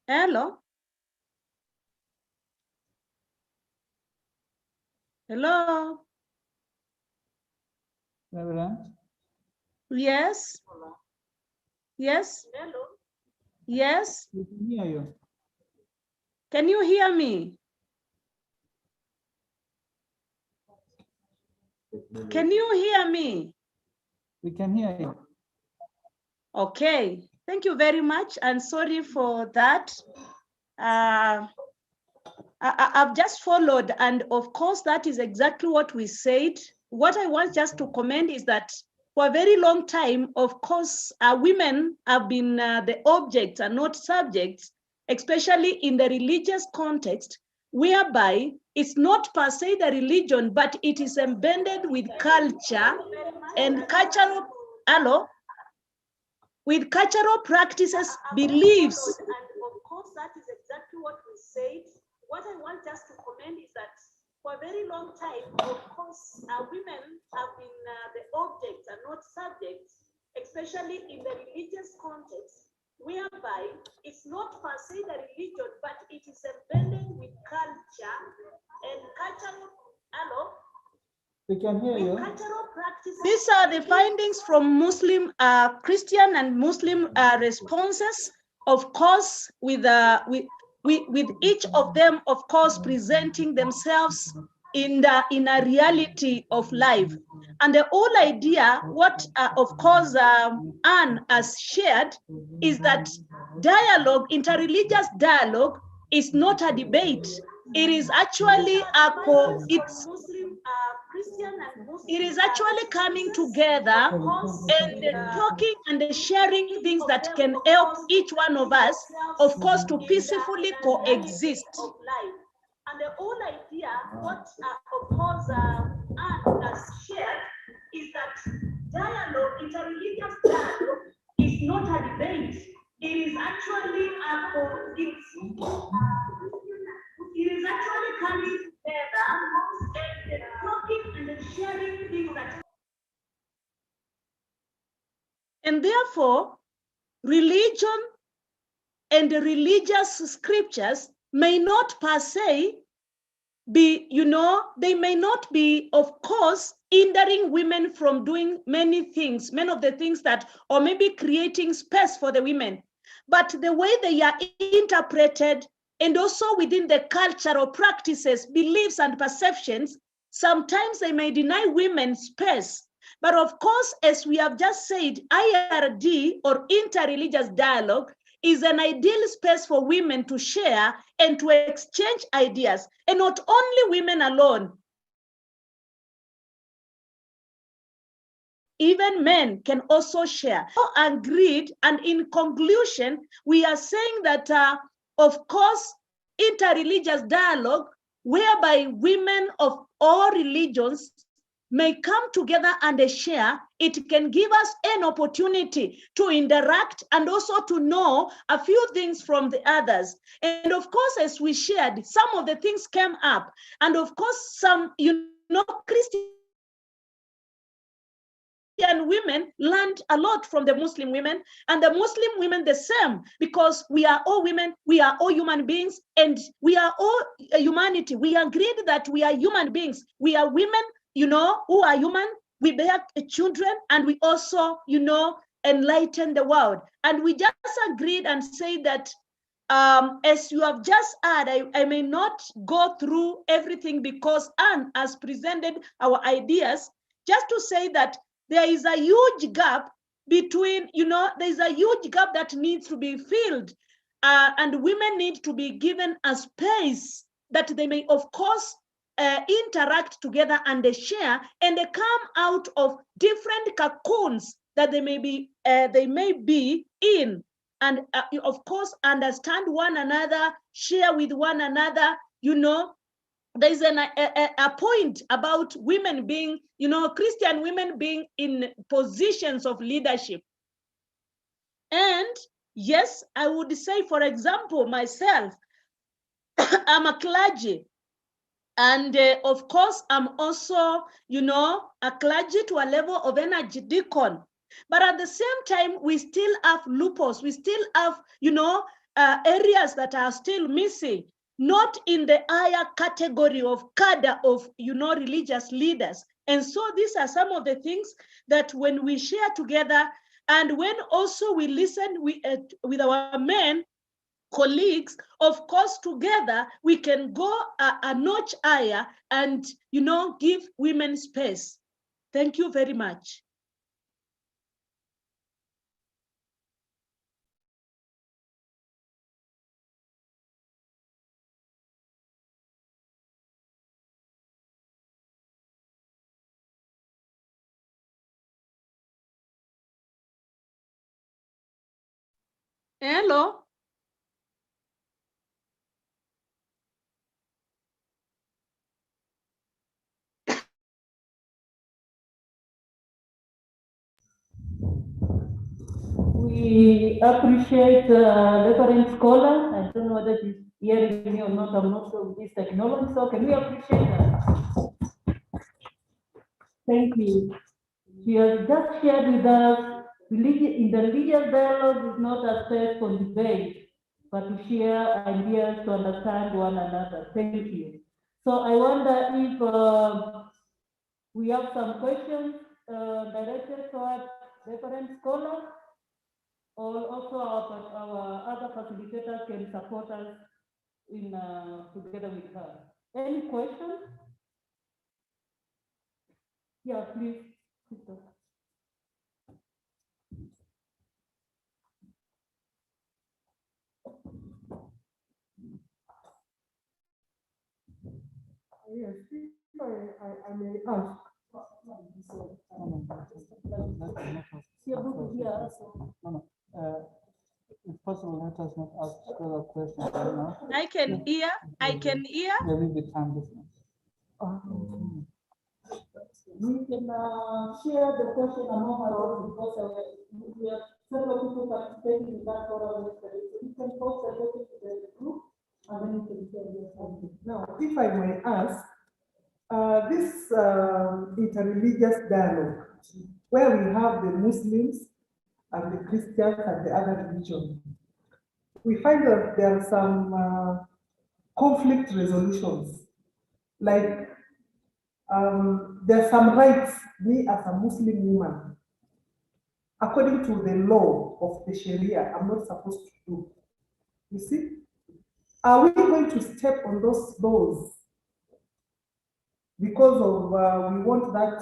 Hello. Hello. Reverend? Yes. Yes. Hello. Yes. We can hear you. Can you hear me? Can you hear me? We can hear you. Okay. Thank you very much, and sorry for that. I've just followed, and of course, that is exactly what we said. What I want just to comment is that for a very long time, of course, women have been the objects and not subjects, especially in the religious context, whereby it's not per se the religion, but it is embedded with culture and cultural, with cultural practices, beliefs. And of course, that is exactly what we said. What I want us to comment is that for a very long time, of course, women have been the objects and not subjects, especially in the religious context, whereby it's not per se the religion, but it is embedded with culture and cultural, We can hear you. cultural practices. These are the findings from Muslim, Christian and Muslim responses, of course, with each of them, of course, presenting themselves in a reality of life. And the whole idea, what of course Anne has shared, is that dialogue, interreligious dialogue, is not a debate. It is actually it is actually coming together and talking and sharing things that can help each one of us, of course, to peacefully coexist. And the whole idea, what of course Anne has shared, is that dialogue, interreligious dialogue, is not a debate. It is actually it is actually coming together and talking and sharing things that. And therefore, religion and the religious scriptures may not per se be, they may not be, of course, hindering women from doing many of the things that, or maybe creating space for the women. But the way they are interpreted, and also within the cultural practices, beliefs, and perceptions, sometimes they may deny women space. But of course, as we have just said, IRD, or interreligious dialogue, is an ideal space for women to share and to exchange ideas, and not only women alone. Even men can also share. Agreed, and in conclusion, we are saying that, of course, interreligious dialogue, whereby women of all religions may come together and share, it can give us an opportunity to interact and also to know a few things from the others. And of course, as we shared, some of the things came up. And of course, some, Christian women learned a lot from the Muslim women, and the Muslim women the same, because we are all women, we are all human beings, and we are all humanity. We agreed that we are human beings. We are women, who are human. We bear children, and we also, enlighten the world. And we just agreed and say that, as you have just heard, I may not go through everything because Anne has presented our ideas, just to say that there is a huge gap between, there's a huge gap that needs to be filled, and women need to be given a space that they may, of course, interact together and they share, and they come out of different cocoons that they may be in, and of course understand one another, share with one another. There's a point about women being, Christian women being in positions of leadership. And yes, I would say, for example, myself, I'm a clergy. And of course, I'm also, a clergy to a level of energy deacon. But at the same time, we still have loopholes. We still have, areas that are still missing, not in the higher category of cadre of, religious leaders. And so these are some of the things that when we share together, and when also we listen with our men colleagues, of course, together we can go a notch higher and, give women space. Thank you very much. Hello. we appreciate Reverend Scholar. I don't know whether she's hearing me or not. I'm not sure with this technology. So can we appreciate her? Thank you. She has just shared with us, in the religious dialogue is not a space for debate, but to share ideas to understand one another. Thank you. So I wonder if we have some questions directed towards Reverend Scholar, or also our other facilitators can support us in together with her. Any questions? Yeah, please. Yes, if I may ask. If possible, let us not ask further questions right now. I can hear. There will be time difference. We can share the question among ourselves because we have several people participating in that forum yesterday. So you can post the question to the group and then you can share your comment. Now, if I may ask, this interreligious dialogue, where we have the Muslims and the Christians and the other religions, we find that there are some conflict resolutions. Like, there are some rights me as a Muslim woman, according to the law of the Sharia, I'm not supposed to do. You see? Are we going to step on those laws because of we want that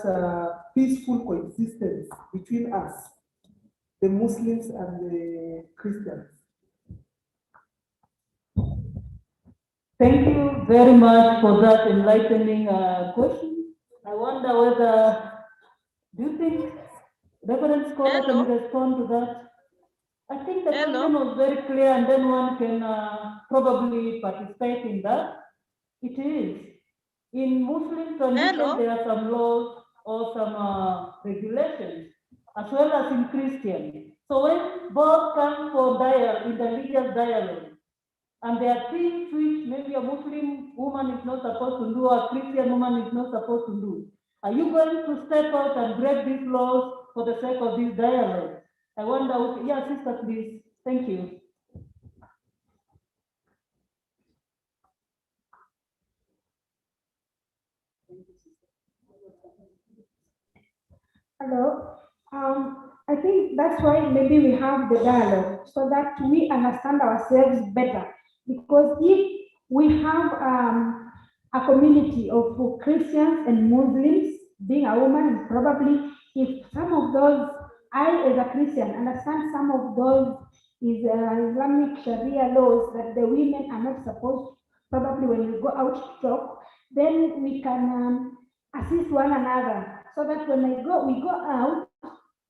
peaceful coexistence between us, the Muslims and the Christians? Thank you very much for that enlightening question. I wonder whether, do you think Reverend Scholar can respond to that? I think the question was very clear and then one can probably participate in that. It is. In Muslim tradition, there are some laws or some regulations, as well as in Christian. So when both come for interreligious dialogue, and there are things which maybe a Muslim woman is not supposed to do, or a Christian woman is not supposed to do, are you going to step out and break these laws for the sake of this dialogue? I wonder, yeah, sister, please. Thank you. Hello. I think that's why maybe we have the dialogue so that we understand ourselves better. Because if we have a community of Christians and Muslims, being a woman, probably if some of those, I as a Christian understand some of those is Islamic Sharia laws that the women are not supposed, probably when we go out to talk, then we can assist one another so that when we go out,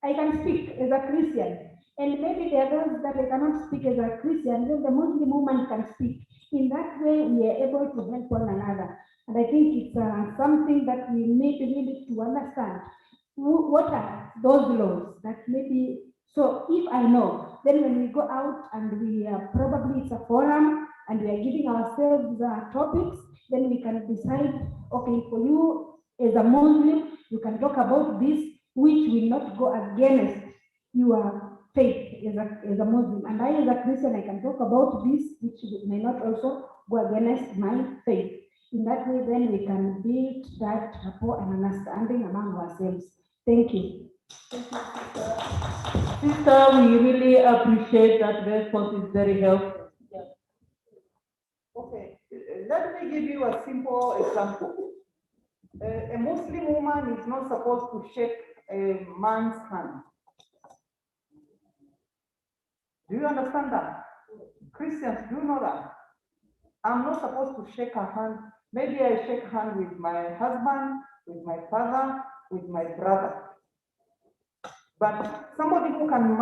I can speak as a Christian. And maybe there are those that I cannot speak as a Christian, then the Muslim woman can speak. In that way, we are able to help one another. And I think it's something that we need really to understand. What are those laws that maybe, so if I know, then when we go out and we probably it's a forum and we are giving ourselves topics, then we can decide, okay, for you as a Muslim, you can talk about this, which will not go against your faith as a Muslim. And I as a Christian, I can talk about this, which may not also go against my faith. In that way, then we can build that rapport and understanding among ourselves. Thank you. Sister, we really appreciate that response. Is very helpful. Yeah. Okay, let me give you a simple example. A Muslim woman is not supposed to shake a man's hand. Do you understand that? Christians, do you know that? I'm not supposed to shake a hand. Maybe I shake hand with my husband, with my father, with my brother. But somebody who can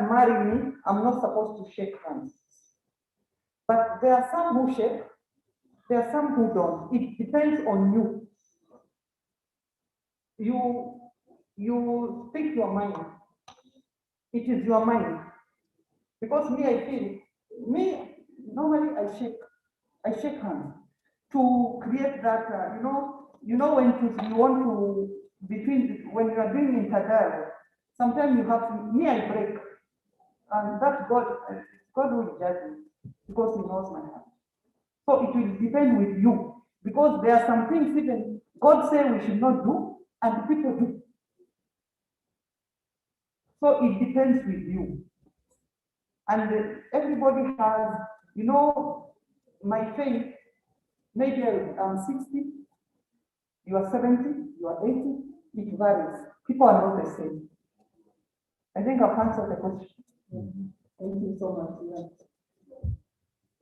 marry me, I'm not supposed to shake hands. But there are some who shake, there are some who don't. It depends on you. You speak your mind. It is your mind. Because me, I feel, normally I shake hands to create that, when you want to, when you are doing interdialogue, sometimes you have to, me, I break. And that God will judge me because he knows my heart. So it will depend with you, because there are some things even God said we should not do, and people do. So it depends with you. And everybody has, my faith, maybe I'm 60, you are 70, you are 80, it varies. People are not the same. I think I've answered the question. Thank you so much. Yeah.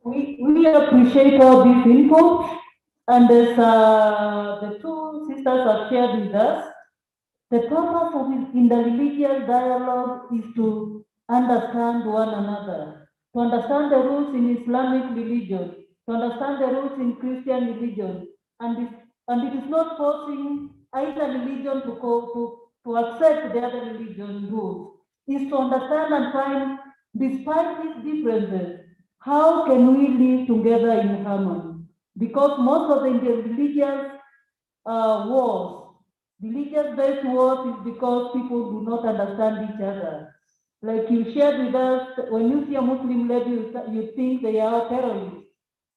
We appreciate all this input, and as the two sisters have shared with us, the purpose of interreligious dialogue is to understand one another, to understand the rules in Islamic religion, to understand the rules in Christian religion, and it is not forcing either religion to accept the other religion rules. Is to understand and find, despite these differences, how can we live together in harmony? Because most of the interreligious wars, religious-based wars, is because people do not understand each other. Like you shared with us, when you see a Muslim lady, you think they are terrorists.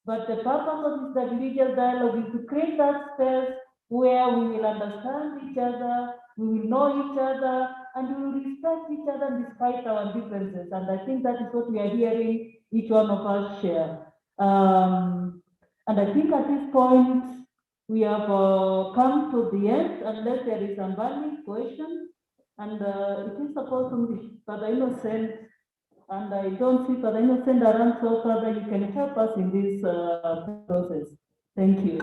But the purpose of this religious dialogue is to create that space where we will understand each other, we will know each other, and we will respect each other despite our differences. And I think that is what we are hearing each one of us share. And I think at this point, we have come to the end, unless there is a burning question. And it is supposed to be Father Innocent, and I don't see Father Innocent around, so Father, you can help us in this process. Thank you.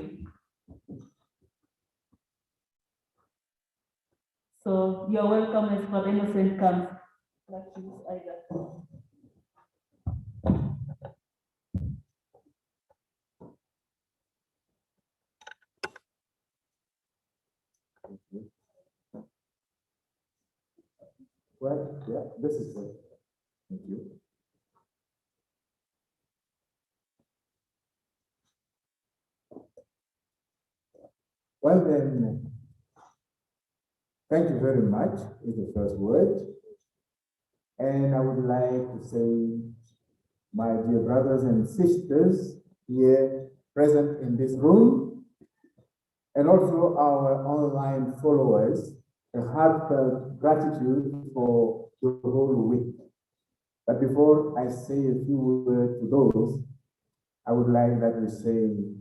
So you're welcome as Father Innocent comes. Well, yeah, this is good. Thank you. Well then, thank you very much is the first word. And I would like to say, my dear brothers and sisters here present in this room, and also our online followers, a heartfelt gratitude for the whole week. But before I say a few words to those, I would like that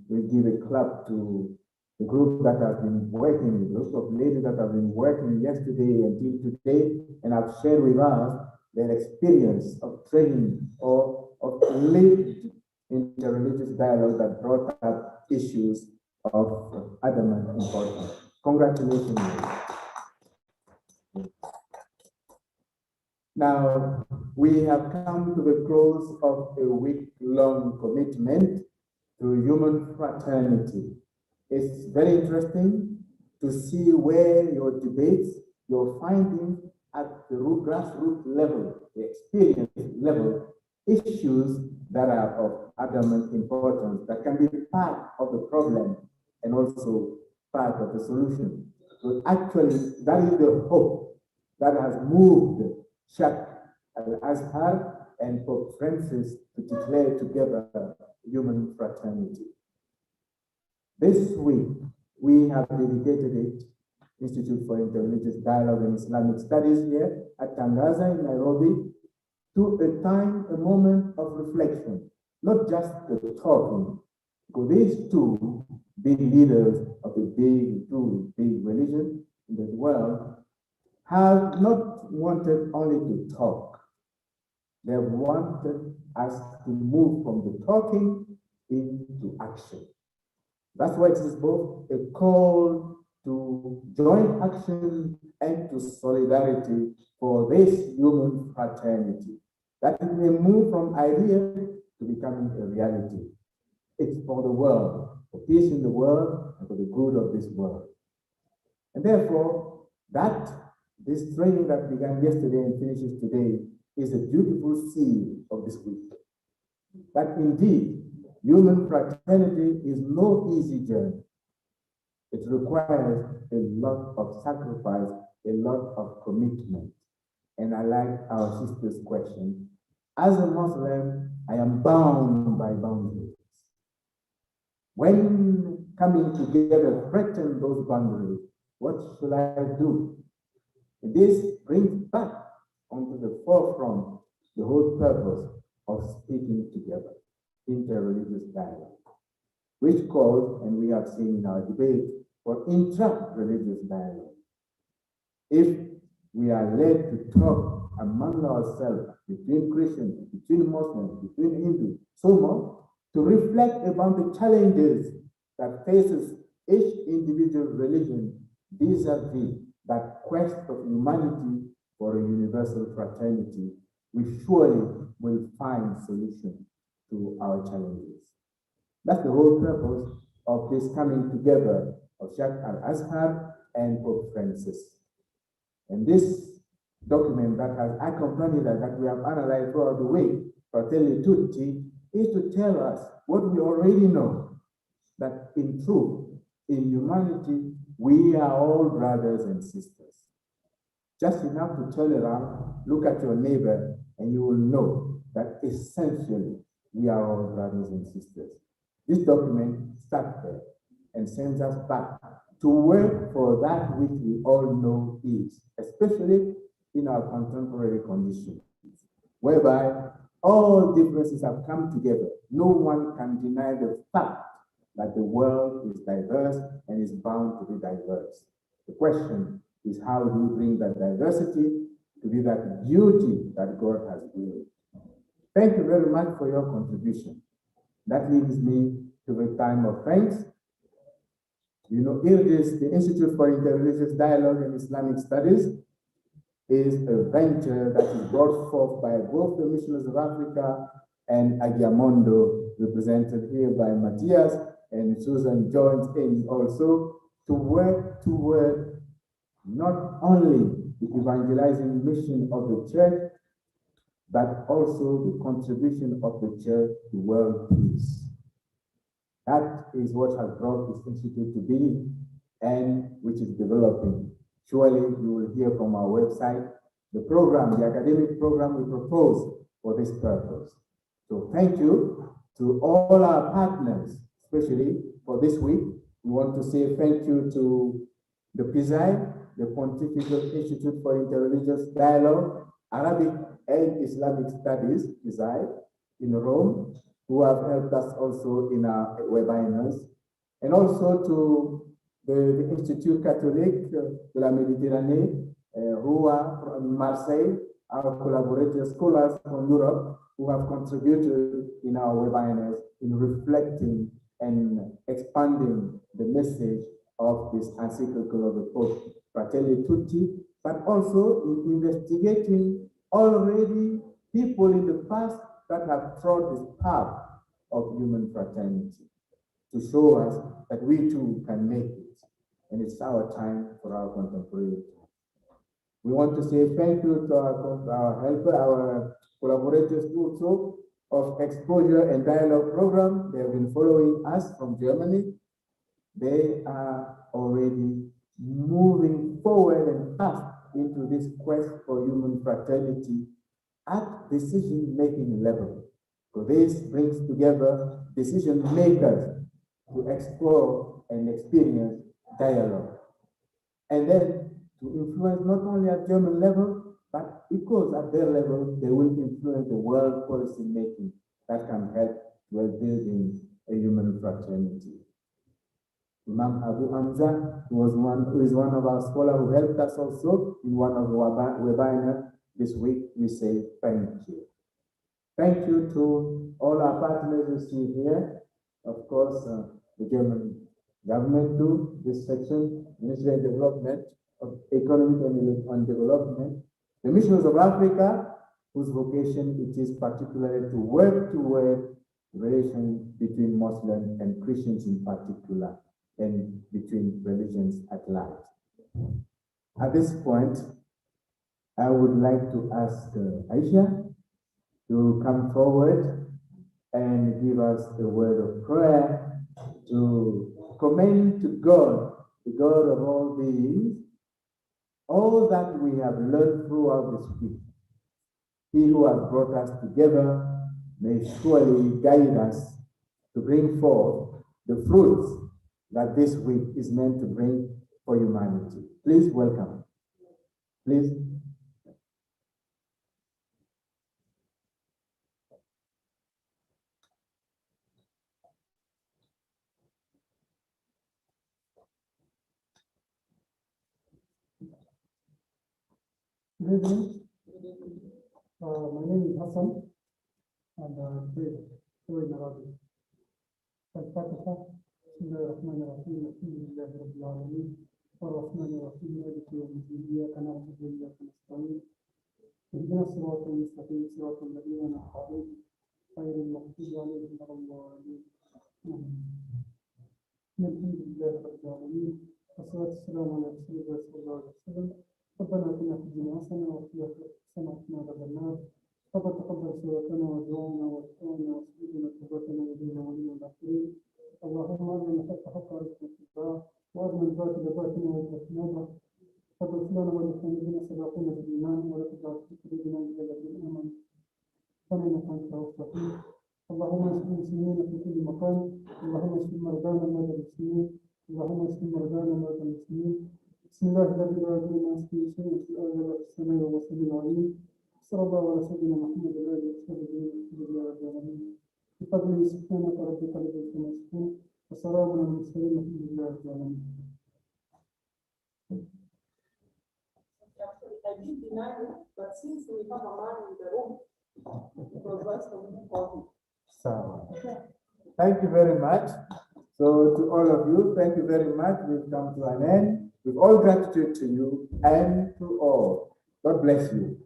we give a clap to the group that have been working, the group of ladies that have been working yesterday until today, and have shared with us their experience of training or of lived interreligious dialogue that brought up issues of adamant importance. Congratulations. Now, we have come to the close of a week-long commitment to human fraternity. It's very interesting to see where your debates, your findings at the grassroots level, the experience level, issues that are of adamant importance, that can be part of the problem and also part of the solution. So actually, that is the hope that has moved Sheikh Al-Azhar and Pope Francis to declare together human fraternity. This week, we have dedicated it, Institute for Interreligious Dialogue and Islamic Studies here at Tangaza in Nairobi, to a moment of reflection, not just the talking, because these two big leaders of the two big religions in the world have not wanted only to talk. They have wanted us to move from the talking into action. That's why it is both a call to joint action and to solidarity for this human fraternity. That it may move from idea to becoming a reality. It's for the world, for peace in the world, and for the good of this world. And therefore, this training that began yesterday and finishes today is a beautiful seal of this week. That indeed, human fraternity is no easy journey. It requires a lot of sacrifice, a lot of commitment. And I like our sister's question. As a Muslim, I am bound by boundaries. When coming together threaten those boundaries, what should I do? This brings back onto the forefront the whole purpose of speaking together, interreligious dialogue, which calls, and we have seen in our debate, for intra-religious dialogue. If we are led to talk among ourselves, between Christians, between Muslims, between Hindus, so much, to reflect about the challenges that faces each individual religion vis-a-vis that quest of humanity for a universal fraternity, we surely will find solutions to our challenges. That's the whole purpose of this coming together of Sheikh Al-Azhar and Pope Francis. And this document that has accompanied us, that we have analyzed throughout the way, Fratelli Tutti, is to tell us what we already know, that in truth, in humanity, we are all brothers and sisters. Just enough to turn around, look at your neighbor, and you will know that essentially we are all brothers and sisters. This document starts there and sends us back to work for that which we all know is, especially in our contemporary conditions, whereby all differences have come together. No one can deny the fact that the world is diverse and is bound to be diverse. The question is, how do you bring that diversity to be that beauty that God has willed? Thank you very much for your contribution. That leads me to the time of thanks. You know, IRDIS, the Institute for Interreligious Dialogue and Islamic Studies, is a venture that is brought forth by both the Missionaries of Africa and Agiamondo, represented here by Matthias, and Susan joins in also to work toward not only the evangelizing mission of the church, but also the contribution of the church to world peace. That is what has brought this institute to be and which is developing. Surely you will hear from our website the program, the academic program we propose for this purpose. So thank you to all our partners, especially for this week. We want to say thank you to the PISAI, the Pontifical Institute for Interreligious Dialogue, Arabic and Islamic Studies, PISAI, in Rome, who have helped us also in our webinars, and also to the Institut Catholique de la Méditerranée, who are from Marseille, our collaborator scholars from Europe, who have contributed in our webinars in reflecting and expanding the message of this encyclical of the Pope, Fratelli Tutti, but also in investigating already people in the past that have trod this path of human fraternity to show us that we too can make it. And it's our time for our contemporary time. We want to say thank you to our helper, our collaborators also of Exposure and Dialogue Program. They have been following us from Germany. They are already moving forward and fast into this quest for human fraternity at decision-making level. So this brings together decision makers to explore and experience dialogue. And then to influence not only at German level, but because at their level, they will influence the world policy making that can help well building a human fraternity. Imam Abu Hamza who is one of our scholars who helped us also in one of the webinars this week. We say thank you. Thank you to all our partners you see here. Of course, the German government too, this section, Ministry of Development, of Economic and Development, the Missionaries of Africa, whose vocation it is particularly to work toward relations between Muslims and Christians in particular, and between religions at large. At this point, I would like to ask Aisha to come forward and give us the word of prayer to commend to God, the God of all things, all that we have learned throughout this week. He who has brought us together may surely guide us to bring forth the fruits that this week is meant to bring for humanity. Please welcome. Please. Good evening. My name is Hassan, and I'm in Arabic. الفاتحة بسم الله الرحمن الرحيم الحمد لله رب العالمين الرحمن الرحيم مالك يوم الدين إياك نعبد وإياك نستعين اهدنا الصراط المستقيم صراط الذين أنعمت عليهم غير المغضوب عليهم ولا الضالين الحمد لله رب العالمين والصلاة والسلام على رسول الله صلى الله عليه وسلم ربنا آتنا في الدنيا حسنة وفي الآخرة حسنة وقنا عذاب النار ربنا تقبل صلاتنا ودعاءنا واغفرنا واسجدنا توبتنا ودينا ولينا الآخرين اللهم أرنا الحق حقا وارزقنا اتباعه وأرنا الباطل باطلا وارزقنا اجتنابه فاغفر لنا ولإخواننا الذين سبقونا بالإيمان ولا تجعل في قلوبنا غلا للذين آمنوا إنك أنت الرؤوف الرحيم اللهم اشف المسلمين في كل مكان اللهم اشف مرضانا ومرضى المسلمين اللهم اشف مرضانا ومرضى المسلمين بسم الله الذي لا يضر مع اسمه شيء في الأرض ولا في السماء وهو السميع العليم صلى الله على سيدنا محمد وعلى آله وصحبه وسلم يا رب العالمين بفضله سبحانك ربك رب العزة عما يصفون وسلام على المرسلين والحمد لله رب العالمين. I didn't deny it, but since we have a man in the room, it was worse for me to call him. So, thank you very much. So to all of you, thank you very much. We've come to an end. With all gratitude to you and to all. God bless you.